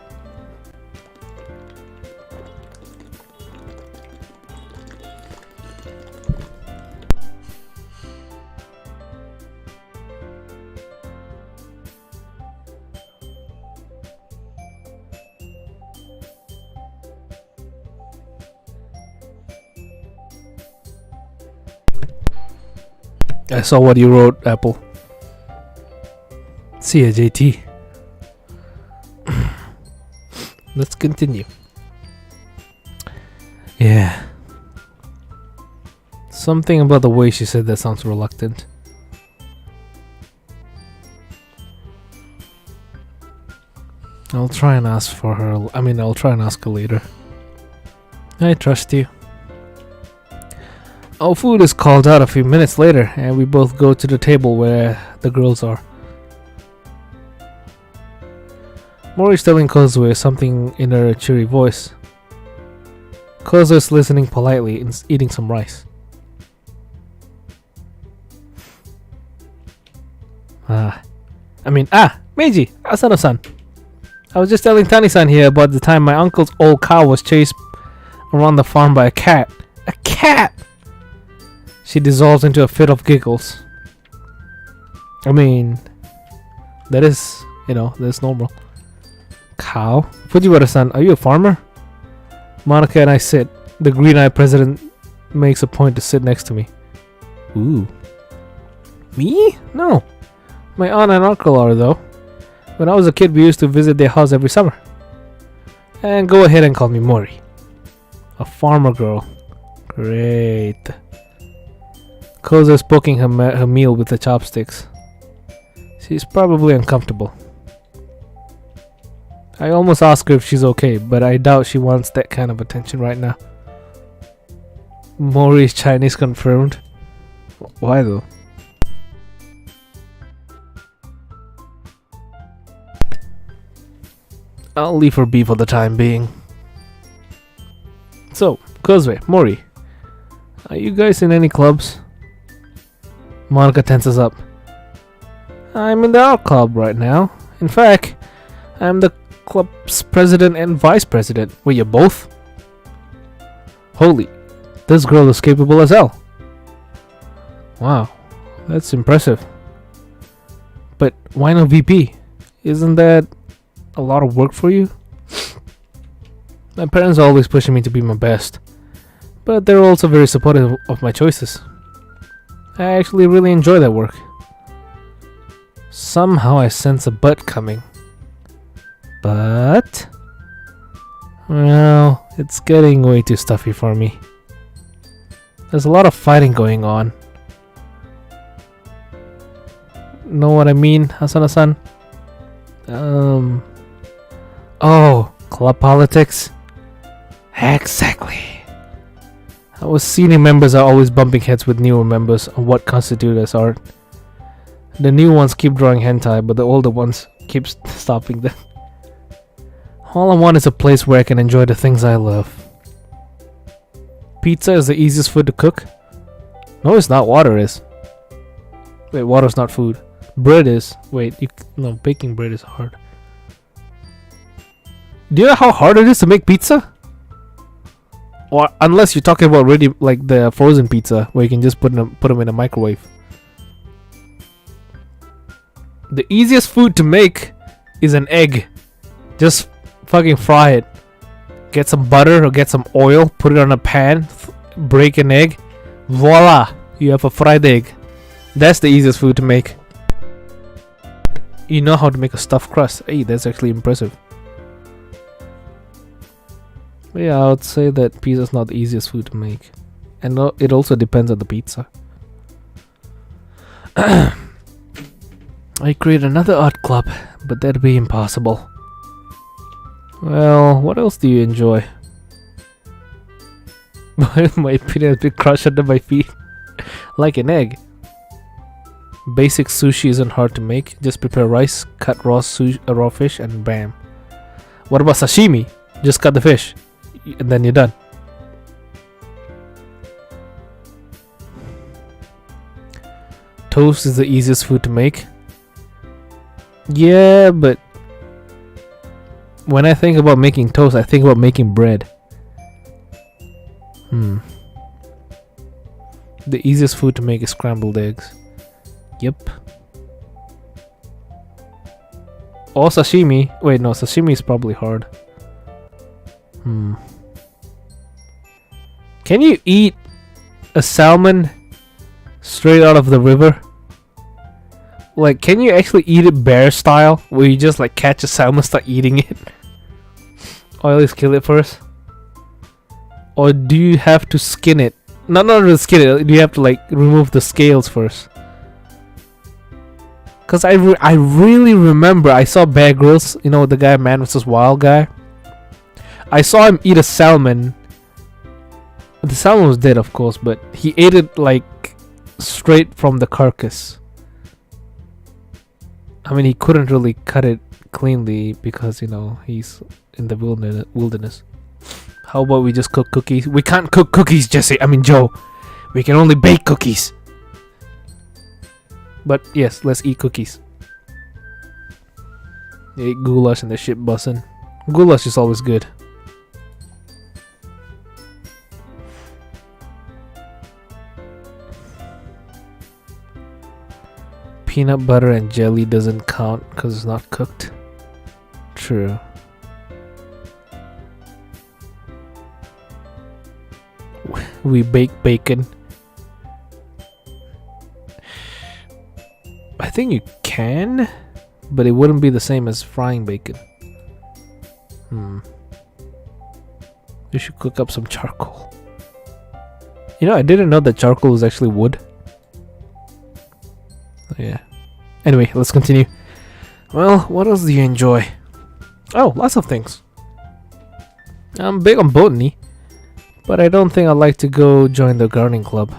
I saw what you wrote, Apple. See ya, JT. Let's continue. Yeah. Something about the way she said that sounds reluctant. I'll try and ask for her. I'll try and ask her later. I trust you. Our food is called out a few minutes later, and we both go to the table where the girls are. Mori's telling Kozue something in her cheery voice. Kozue is listening politely and eating some rice. Meiji, Asano-san. I was just telling Tani-san here about the time my uncle's old cow was chased around the farm by a cat. A cat! She dissolves into a fit of giggles. That is, that's normal. Cow? Fujiwara-san, are you a farmer? Monika and I sit. The green-eyed president makes a point to sit next to me. Ooh. Me? No. My aunt and uncle are, though. When I was a kid, we used to visit their house every summer. And go ahead and call me Mori. A farmer girl. Great. Koza's poking her meal with the chopsticks. She's probably uncomfortable. I almost asked her if she's okay, but I doubt she wants that kind of attention right now. Mori is Chinese confirmed. Why though? I'll leave her be for the time being. So, Kozue, Mori, are you guys in any clubs? Monika tenses up. I'm in the art club right now. In fact, I'm the club's president and vice president. Were you both? Holy, this girl is capable as hell. Wow, that's impressive. But why no VP? Isn't that a lot of work for you? My parents are always pushing me to be my best, but they're also very supportive of my choices. I actually really enjoy that work. Somehow I sense a but coming. But? Well, it's getting way too stuffy for me. There's a lot of fighting going on. Know what I mean, Asano-san? Oh, club politics? Exactly. Our senior members are always bumping heads with newer members on what constitutes as art. The new ones keep drawing hentai, but the older ones keep stopping them. All I want is a place where I can enjoy the things I love. Pizza is the easiest food to cook? No, it's not. Water is. Wait, water's not food. Bread is. Wait, no, baking bread is hard. Do you know how hard it is to make pizza? Or unless you're talking about ready, like the frozen pizza, where you can just put them in a microwave. The easiest food to make is an egg. Just fucking fry it. Get some butter or get some oil, put it on a pan, break an egg. Voila! You have a fried egg. That's the easiest food to make. You know how to make a stuffed crust. Hey, that's actually impressive. But yeah, I would say that pizza is not the easiest food to make. And it also depends on the pizza. I create another art club, but that'd be impossible. Well, what else do you enjoy? My opinion has been crushed under my feet. Like an egg. Basic sushi isn't hard to make. Just prepare rice, cut raw fish, and bam. What about sashimi? Just cut the fish, and then you're done. Toast is the easiest food to make. Yeah, but when I think about making toast, I think about making bread. The easiest food to make is scrambled eggs. Yep. Or sashimi. Wait, no, sashimi is probably hard. Can you eat a salmon straight out of the river? Like, can you actually eat it bear style? Where you just like catch a salmon, start eating it? Or at least kill it first? Or do you have to skin it? Not to skin it, do you have to like remove the scales first? Cause I really remember I saw Bear Grylls, you know, the guy Man vs. Wild guy. I saw him eat a salmon. The salmon was dead, of course, but he ate it like straight from the carcass. I mean, he couldn't really cut it cleanly because, you know, he's in the wilderness. How about we just cook cookies? We can't cook cookies, Jesse. I mean, Joe. We can only bake cookies. But yes, let's eat cookies. Eat goulash and the shit bussin'. Goulash is always good. Peanut butter and jelly doesn't count because it's not cooked. True. We bake bacon. I think you can, but it wouldn't be the same as frying bacon. You should cook up some charcoal. You know, I didn't know that charcoal is actually wood. Yeah. Anyway, let's continue. Well, what else do you enjoy? Oh, lots of things. I'm big on botany, but I don't think I'd like to go join the gardening club.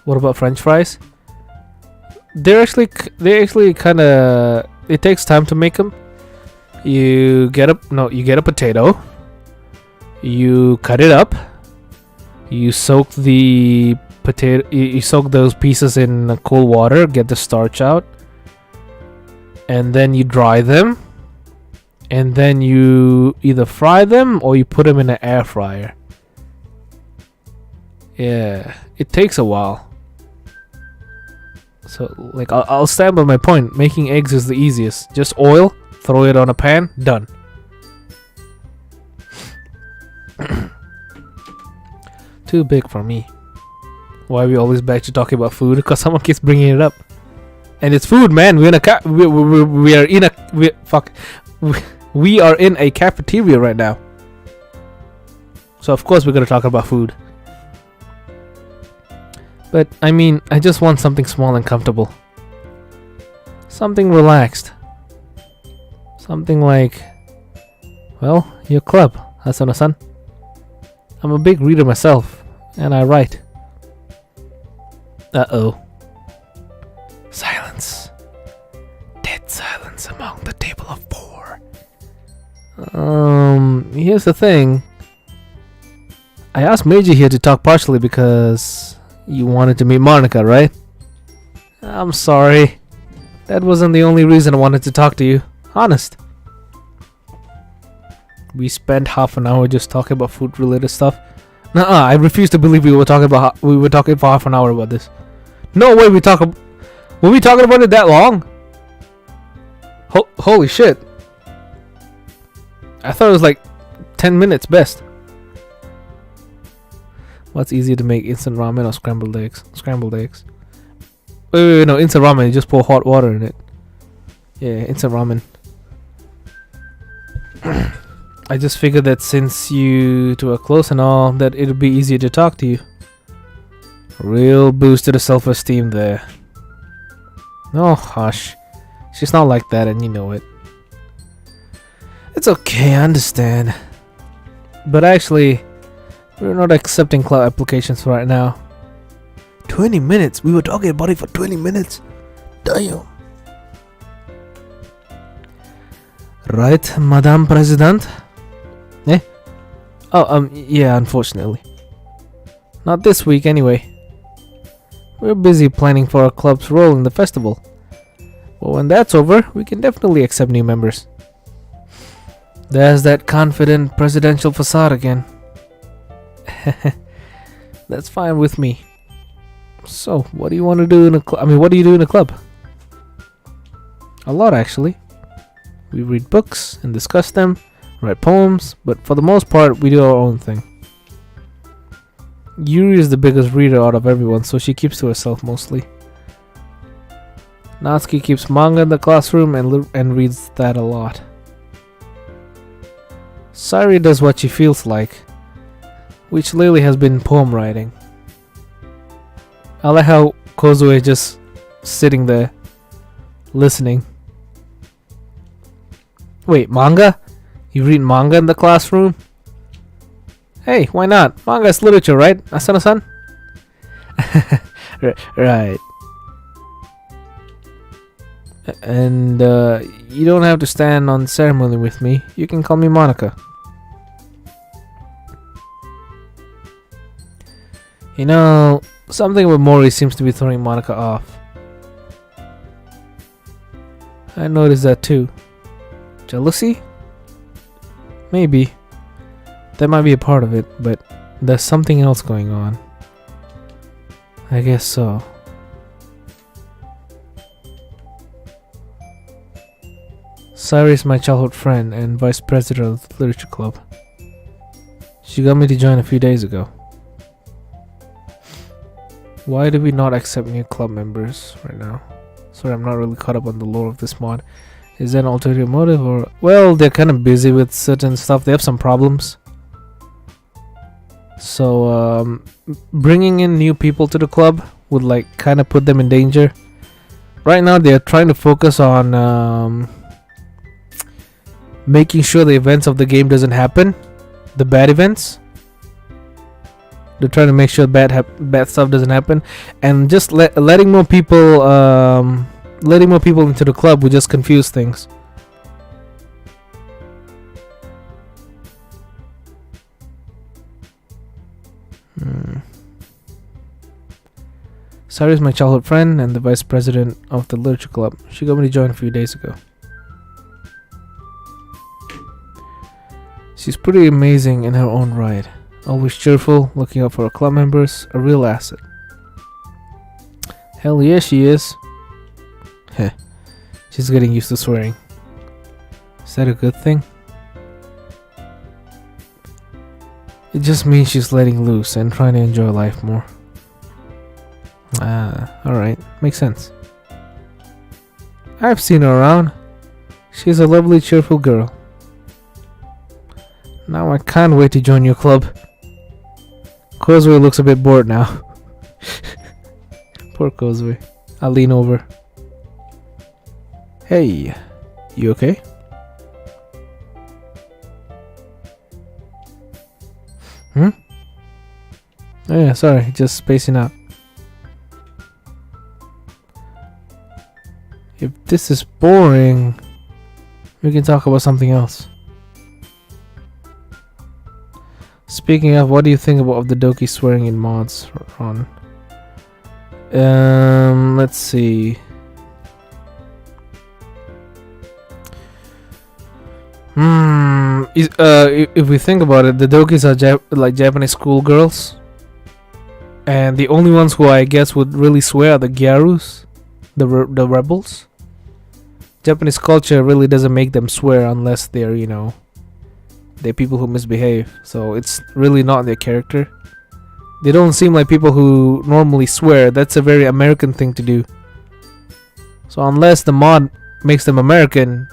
What about French fries? They actually kind of. It takes time to make them. You get a potato. You cut it up. You soak the potato. You soak those pieces in cold water. Get the starch out, and then you dry them. And then you either fry them or you put them in an air fryer. Yeah, it takes a while. So, like, I'll stand by my point. Making eggs is the easiest. Just oil, throw it on a pan, done. Too big for me. Why are we always back to talking about food? Because someone keeps bringing it up. And it's food, man. We are in a cafeteria right now. So of course we're gonna talk about food. But I mean, I just want something small and comfortable. Something relaxed. Something like, well, your club, Hasana-san. I'm a big reader myself, and I write. Uh-oh. Silence. Dead silence among the table of four. Here's the thing. I asked Meiji here to talk partially because you wanted to meet Monica, right? I'm sorry. That wasn't the only reason I wanted to talk to you. Honest. We spent half an hour just talking about food-related stuff. Nuh-uh, I refuse to believe we were talking for half an hour about this. No way were we talking about it that long? Holy shit. I thought it was like 10 minutes best. What's easier to make, instant ramen or scrambled eggs? Scrambled eggs. Wait, no, instant ramen, you just pour hot water in it. Yeah, instant ramen. I just figured that since you two are close and all, that it would be easier to talk to you. Real boost to the self-esteem there. Oh, hush. She's not like that and you know it. It's okay, I understand. But actually, we're not accepting club applications right now. 20 minutes? We were talking about it for 20 minutes? Damn. Right, Madame President? Eh? Oh, yeah, unfortunately. Not this week, anyway. We're busy planning for our club's role in the festival. But when that's over, we can definitely accept new members. There's that confident presidential facade again. That's fine with me. So, what do you want to do in a club? What do you do in a club? A lot, actually. We read books and discuss them, write poems, but for the most part, we do our own thing. Yuri is the biggest reader out of everyone, so she keeps to herself mostly. Natsuki keeps manga in the classroom and reads that a lot. Sayori does what she feels like, which lately has been poem writing. I like how Kozue is just sitting there, listening. Wait, manga? You read manga in the classroom? Hey, why not? Manga is literature, right, Asano-san? Right. And you don't have to stand on ceremony with me. You can call me Monica. You know, something about Mori seems to be throwing Monica off. I noticed that too. Jealousy? Maybe. That might be a part of it, but there's something else going on. I guess so. Sayori is my childhood friend and vice president of the literature club. She got me to join a few days ago. Why do we not accept new club members right now? Sorry, I'm not really caught up on the lore of this mod. Is that an ulterior motive or... Well, they're kind of busy with certain stuff. They have some problems. So, bringing in new people to the club would like kind of put them in danger. Right now, they're trying to focus on making sure the events of the game doesn't happen. The bad events. They're trying to make sure bad stuff doesn't happen, and just letting more people into the club would just confuse things. Sayori is my childhood friend and the vice president of the literature club. She got me to join a few days ago. She's pretty amazing in her own right. Always cheerful, looking out for her club members, a real asset. Hell yeah, she is. Heh, she's getting used to swearing. Is that a good thing? It just means she's letting loose and trying to enjoy life more. Ah, alright, makes sense. I've seen her around. She's a lovely, cheerful girl. Now I can't wait to join your club. Kozue looks a bit bored now. Poor Kozue. I lean over. Hey, you okay? Oh yeah, sorry, just spacing out. If this is boring, we can talk about something else. Speaking of, what do you think about the Doki swearing in mods, Ron? Let's see. If we think about it, the Dokis are like Japanese schoolgirls, and the only ones who I guess would really swear are the Gyarus, the rebels. Japanese culture really doesn't make them swear unless they're, you know, they're people who misbehave. So it's really not their character. They don't seem like people who normally swear. That's a very American thing to do. So unless the mod makes them American,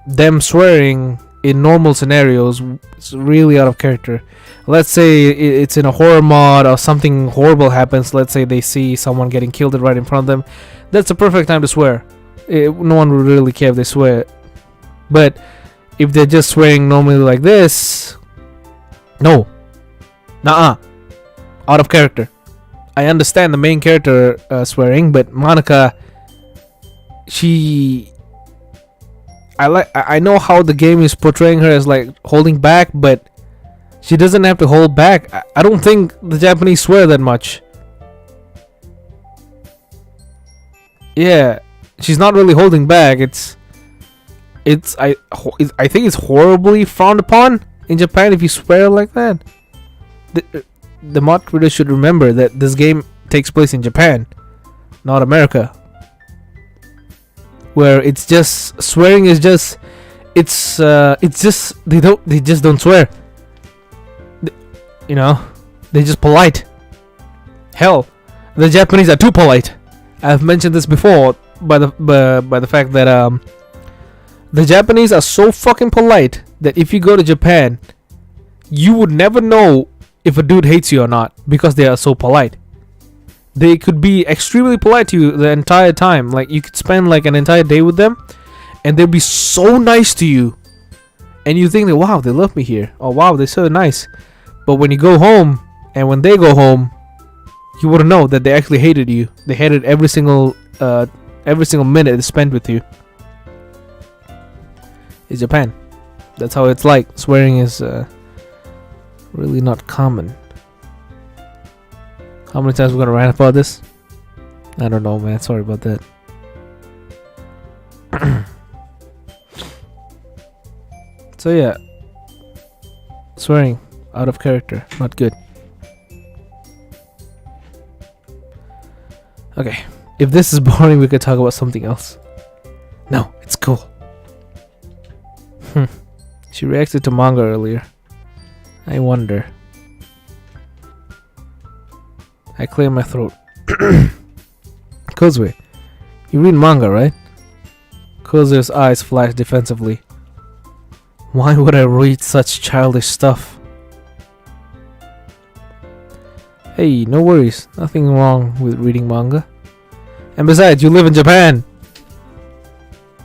them swearing in normal scenarios is really out of character. Let's say it's in a horror mod or something horrible happens. Let's say they see someone getting killed right in front of them. That's a perfect time to swear. No one would really care if they swear. But if they're just swearing normally like this, no. Nuh-uh. Out of character. I understand the main character swearing, but Monica, I know how the game is portraying her as like holding back, but she doesn't have to hold back. I don't think the Japanese swear that much. Yeah, she's not really holding back. I think it's horribly frowned upon in Japan if you swear like that. The mod reader should remember that this game takes place in Japan, not America, where it's just swearing is just they just don't swear. You know, they're just polite. Hell, the Japanese are too polite. I've mentioned this before by the fact that the Japanese are so fucking polite that if you go to Japan, you would never know if a dude hates you or not because they are so polite. They could be extremely polite to you the entire time. Like, you could spend like an entire day with them and they'll be so nice to you, and you think that, wow, they love me here, or wow, they're so nice. But when you go home, and when they go home, you wouldn't know that they actually hated you. They hated every single minute they spent with you. It's Japan. That's how it's like. Swearing is really not common. How many times we're gonna rant about this? I don't know, man. Sorry about that. So yeah, swearing out of character, not good. Okay, if this is boring, we could talk about something else. No, it's cool. She reacted to manga earlier. I wonder. I clear my throat. Kozue, you read manga, right? Kozue's eyes flash defensively. Why would I read such childish stuff? Hey, no worries. Nothing wrong with reading manga. And besides, you live in Japan.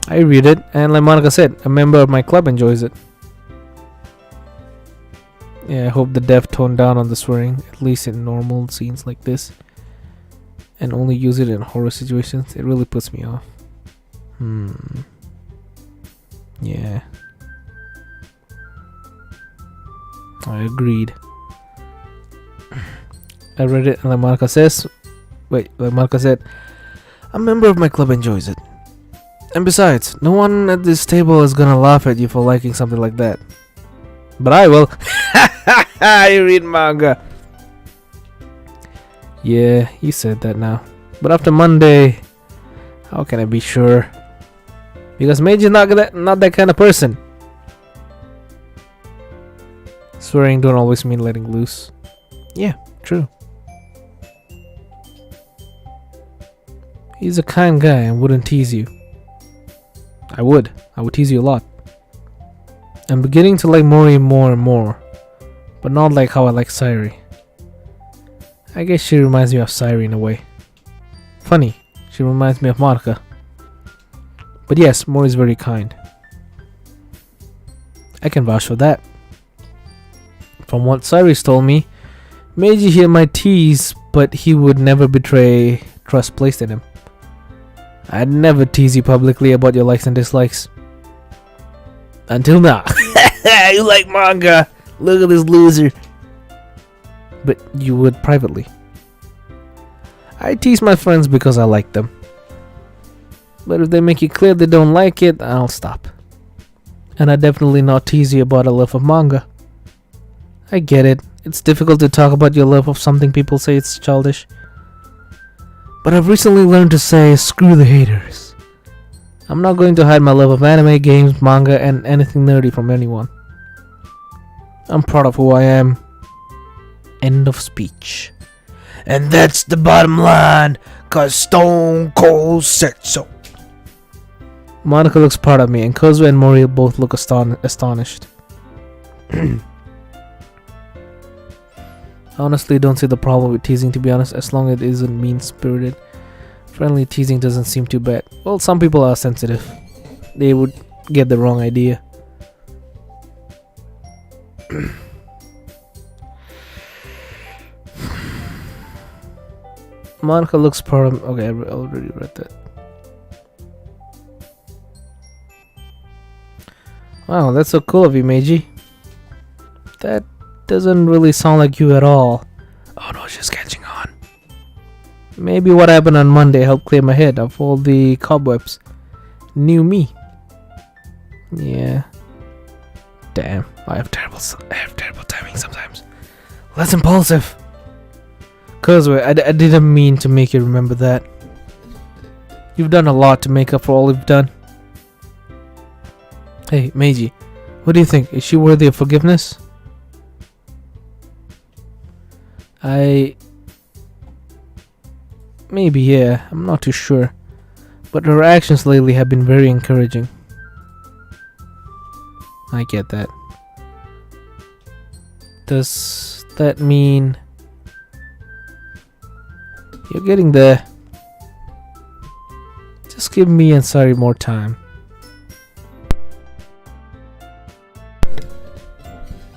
I read it, and like Monica said, a member of my club enjoys it. Yeah, I hope the dev toned down on the swearing, at least in normal scenes like this, and only use it in horror situations. It really puts me off. Yeah. I agreed. I read it, and like Monica says, like Monica said, a member of my club enjoys it. And besides, no one at this table is gonna laugh at you for liking something like that. But I will. I read manga. Yeah, you said that now. But after Monday, how can I be sure? Because Mage is not that kind of person. Swearing don't always mean letting loose. Yeah, true. He's a kind guy and wouldn't tease you. I would tease you a lot. I'm beginning to like Mori more and more, but not like how I like Sayori. I guess she reminds me of Sayori in a way. Funny, she reminds me of Monica. But yes, Mori is very kind. I can vouch for that. From what Sayori told me, Meiji he might tease, but he would never betray trust placed in him. I'd never tease you publicly about your likes and dislikes. Until now. You like manga? Look at this loser. But you would privately. I tease my friends because I like them. But if they make it clear they don't like it, I'll stop. And I definitely not tease you about a love of manga. I get it. It's difficult to talk about your love of something people say it's childish. But I've recently learned to say screw the haters. I'm not going to hide my love of anime, games, manga, and anything nerdy from anyone. I'm proud of who I am. End of speech. And that's the bottom line, cause Stone Cold said so. Monica looks proud of me, and Kozue and Mori both look astonished. Honestly, don't see the problem with teasing, to be honest, as long as it isn't mean-spirited. Friendly teasing doesn't seem too bad. Well, some people are sensitive. They would get the wrong idea. Monica looks proud of... Okay, I already read that. Wow, that's so cool of you, Meiji. That doesn't really sound like you at all. Oh no, she's catching on. Maybe what happened on Monday helped clear my head of all the cobwebs. New me. Yeah. Damn, I have terrible timing sometimes. Less impulsive. Kozue, I didn't mean to make you remember that. You've done a lot to make up for all you've done. Hey, Meiji, what do you think? Is she worthy of forgiveness? Maybe, yeah. I'm not too sure. But her actions lately have been very encouraging. I get that. Does that mean... You're getting there. Just give me and Sayori more time.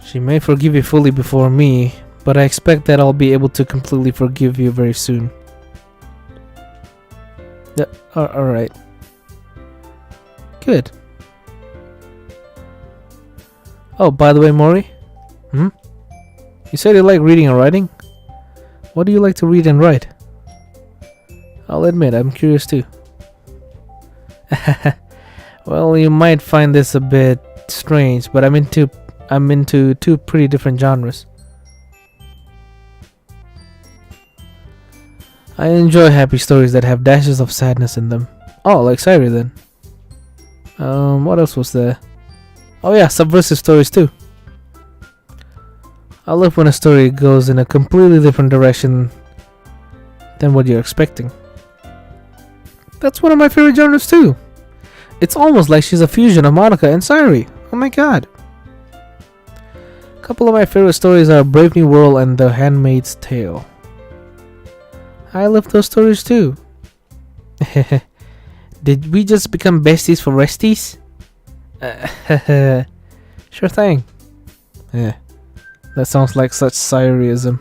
She may forgive you fully before me, but I expect that I'll be able to completely forgive you very soon. Alright. Good. Oh, by the way, Mori? You said you like reading and writing? What do you like to read and write? I'll admit, I'm curious too. Well, you might find this a bit strange, but I'm into two pretty different genres. I enjoy happy stories that have dashes of sadness in them. Oh, like Sayori then. What else was there? Oh yeah, subversive stories too. I love when a story goes in a completely different direction than what you're expecting. That's one of my favorite genres too. It's almost like she's a fusion of Monica and Sayori. Oh my god. A couple of my favorite stories are Brave New World and The Handmaid's Tale. I love those stories too. Did we just become besties for resties? Sure thing. Yeah, that sounds like such Sayoriism.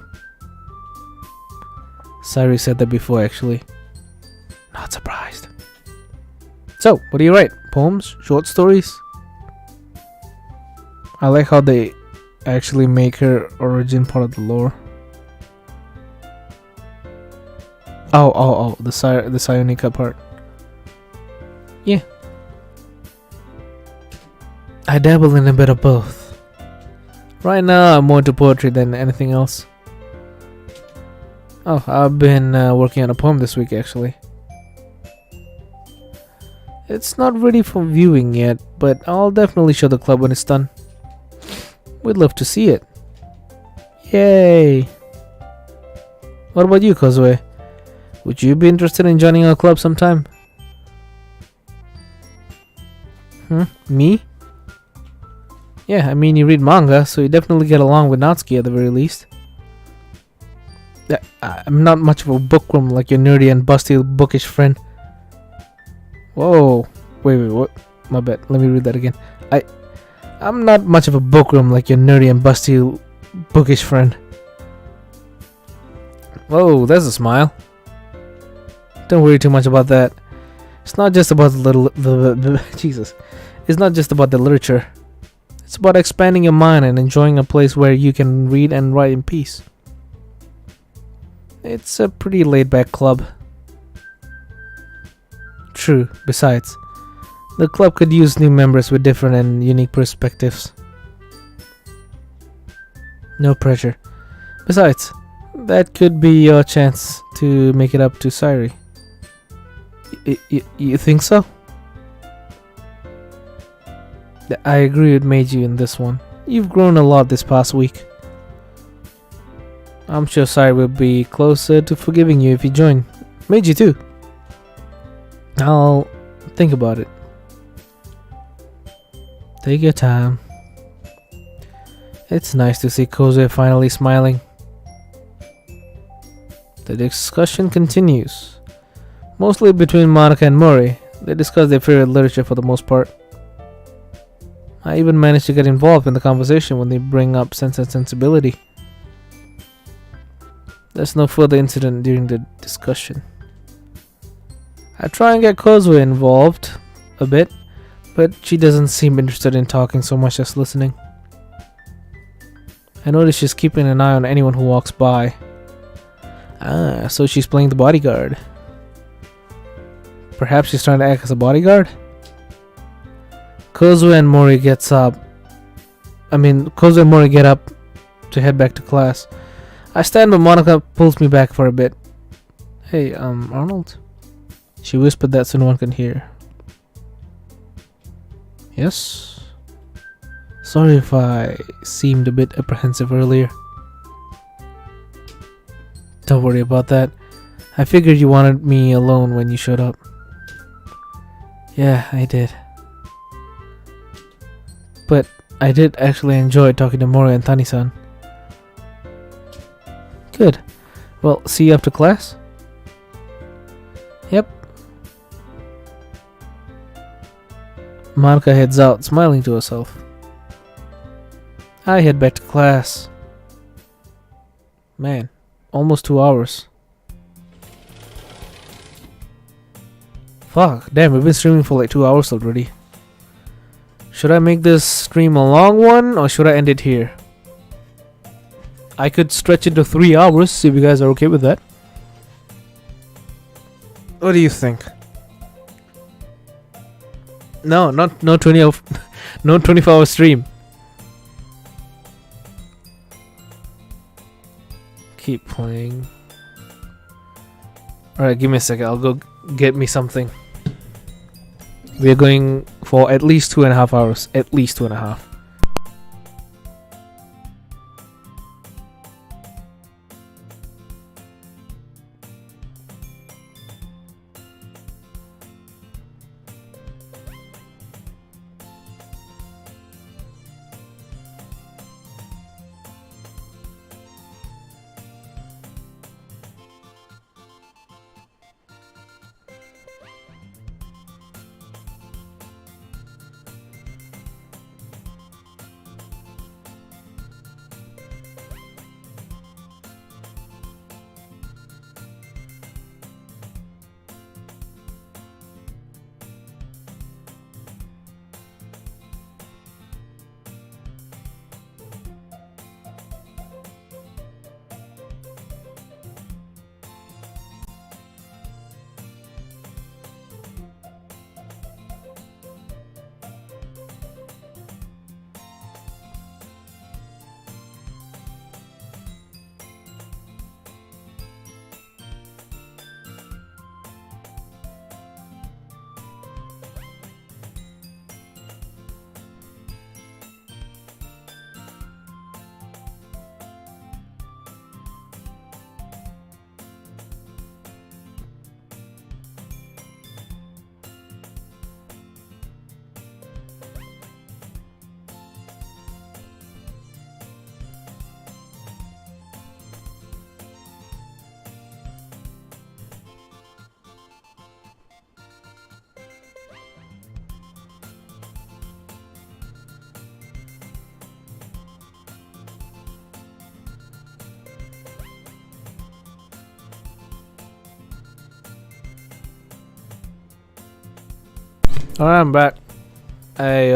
Sayori said that before, actually. Not surprised. So, what do you write? Poems? Short stories? I like how they actually make her origin part of the lore. Oh, the Sionica part. Yeah. I dabble in a bit of both. Right now, I'm more into poetry than anything else. Oh, I've been working on a poem this week, actually. It's not ready for viewing yet, but I'll definitely show the club when it's done. We'd love to see it. Yay! What about you, Kozue? Would you be interested in joining our club sometime? Me? Yeah, I mean, you read manga, so you definitely get along with Natsuki at the very least. I'm not much of a bookworm like your nerdy and busty bookish friend. Whoa. Wait, what? My bad. Let me read that again. I'm not much of a bookworm like your nerdy and busty bookish friend. Whoa, there's a smile. Don't worry too much about that. It's not just about Jesus. It's not just about the literature. It's about expanding your mind and enjoying a place where you can read and write in peace. It's a pretty laid-back club. True. Besides, the club could use new members with different and unique perspectives. No pressure. Besides, that could be your chance to make it up to Sayori. You think so? I agree with Meiji in this one. You've grown a lot this past week. I'm sure Sayori will be closer to forgiving you if you join. Meiji too. I'll think about it. Take your time. It's nice to see Kozue finally smiling. The discussion continues. Mostly between Monica and Mori. They discuss their favorite literature for the most part. I even managed to get involved in the conversation when they bring up Sense and Sensibility. There's no further incident during the discussion. I try and get Kozue involved a bit, but she doesn't seem interested in talking so much as listening. I notice she's keeping an eye on anyone who walks by. Ah, so she's playing the bodyguard. Perhaps she's trying to act as a bodyguard? Kozue and Mori get up to head back to class. I stand but Monica pulls me back for a bit. Hey, Arnold? She whispered that so no one can hear. Yes? Sorry if I seemed a bit apprehensive earlier. Don't worry about that. I figured you wanted me alone when you showed up. Yeah, I did. But I did actually enjoy talking to Mori and Tani-san. Good. Well, see you after class? Yep. Monica heads out, smiling to herself. I head back to class. Man, almost 2 hours. Fuck, damn, we've been streaming for like 2 hours already. Should I make this stream a long one or should I end it here? I could stretch it to 3 hours if you guys are okay with that. What do you think? No, no 24-hour stream. Keep playing. Alright, give me a second. I'll go get me something. We are going for at least 2.5 hours. At least 2.5. Alright, I'm back. I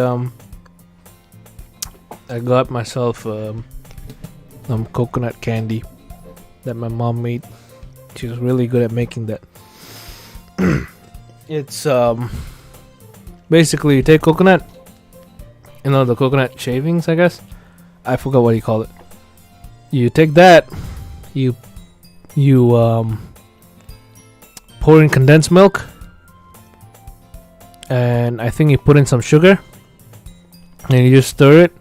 got myself some coconut candy that my mom made. She was really good at making that. It's basically you take coconut, you know, the coconut shavings, I guess. I forgot what you call it. You take that, you pour in condensed milk, and I think you put in some sugar, and you just stir it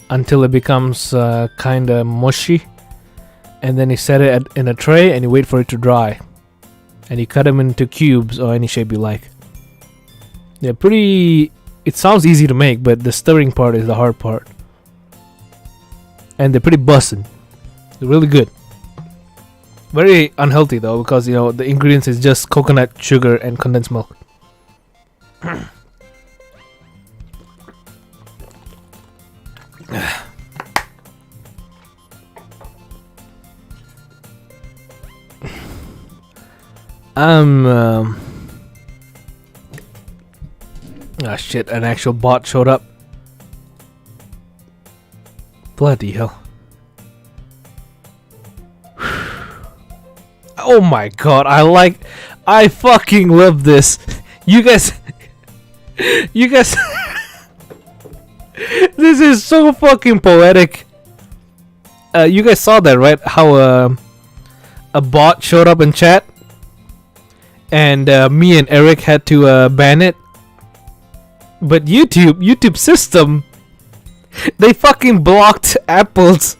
until it becomes kind of mushy, and then you set it in a tray and you wait for it to dry, and you cut them into cubes or any shape you like. They're pretty. It sounds easy to make, but the stirring part is the hard part, and they're pretty bussin'. They're really good. Very unhealthy though, because you know the ingredients is just coconut, sugar, and condensed milk. Ah shit, an actual bot showed up. Bloody hell. Oh my god, I fucking love this. You guys this is so fucking poetic. You guys saw that, right? How a bot showed up in chat, and me and Eric had to ban it. But YouTube system, they fucking blocked Apple's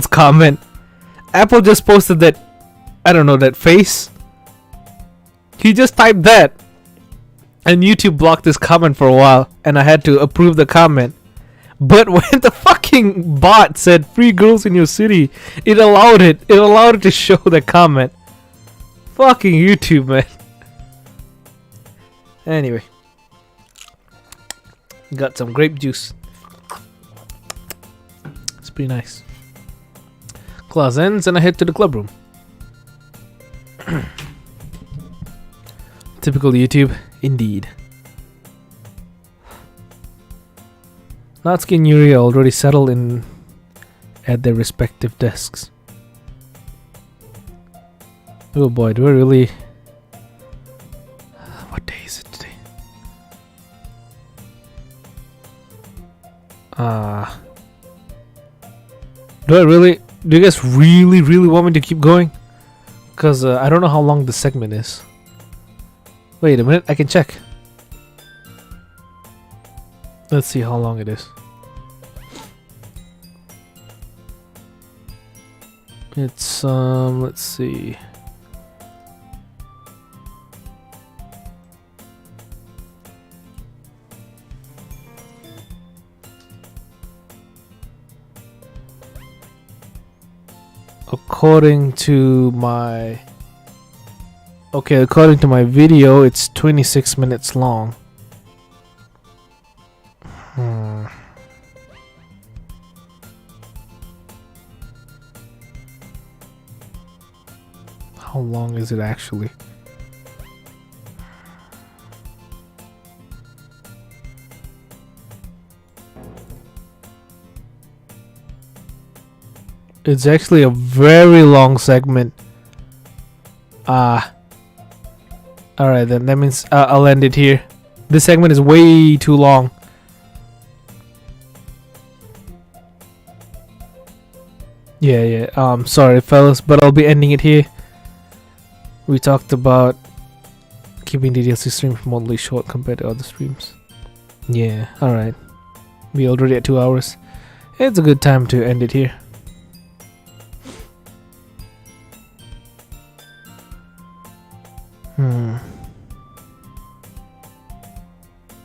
comment. Apple just posted that, I don't know, that face. He just typed that, and YouTube blocked this comment for a while, and I had to approve the comment. But when the fucking bot said "free girls in your city," it allowed it. It allowed it to show the comment. Fucking YouTube, man. Anyway, got some grape juice. It's pretty nice. Class ends, and I head to the club room. Typical YouTube, indeed. Natsuki and Yuri are already settled in at their respective desks. Oh boy, do I really... What day is it today? Do you guys really want me to keep going? Because I don't know how long the segment is. Wait a minute, I can check. Let's see how long it is. It's let's see. According to my video, it's 26 minutes long. How long is it actually? It's actually a very long segment. Alright then, that means I'll end it here. This segment is way too long. Yeah. Sorry fellas, but I'll be ending it here. We talked about keeping DDLC streams remotely short compared to other streams. Yeah, alright. We already at 2 hours. It's a good time to end it here.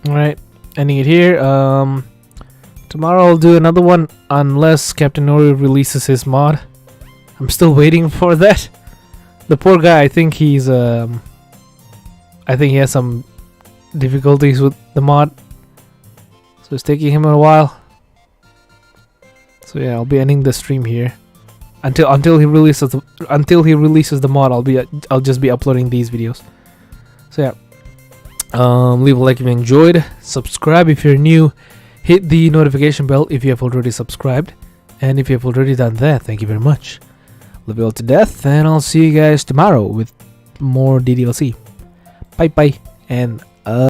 Alright, ending it here. Tomorrow I'll do another one unless Captain Nori releases his mod. I'm still waiting for that. The poor guy, I think he has some difficulties with the mod, so it's taking him a while. So yeah, I'll be ending the stream here until he releases the mod. I'll just be uploading these videos. So yeah, Leave a like if you enjoyed. Subscribe if you're new. Hit the notification bell if you have already subscribed. And if you have already done that, thank you very much. Love you all to death, and I'll see you guys tomorrow with more DDLC. Bye bye, and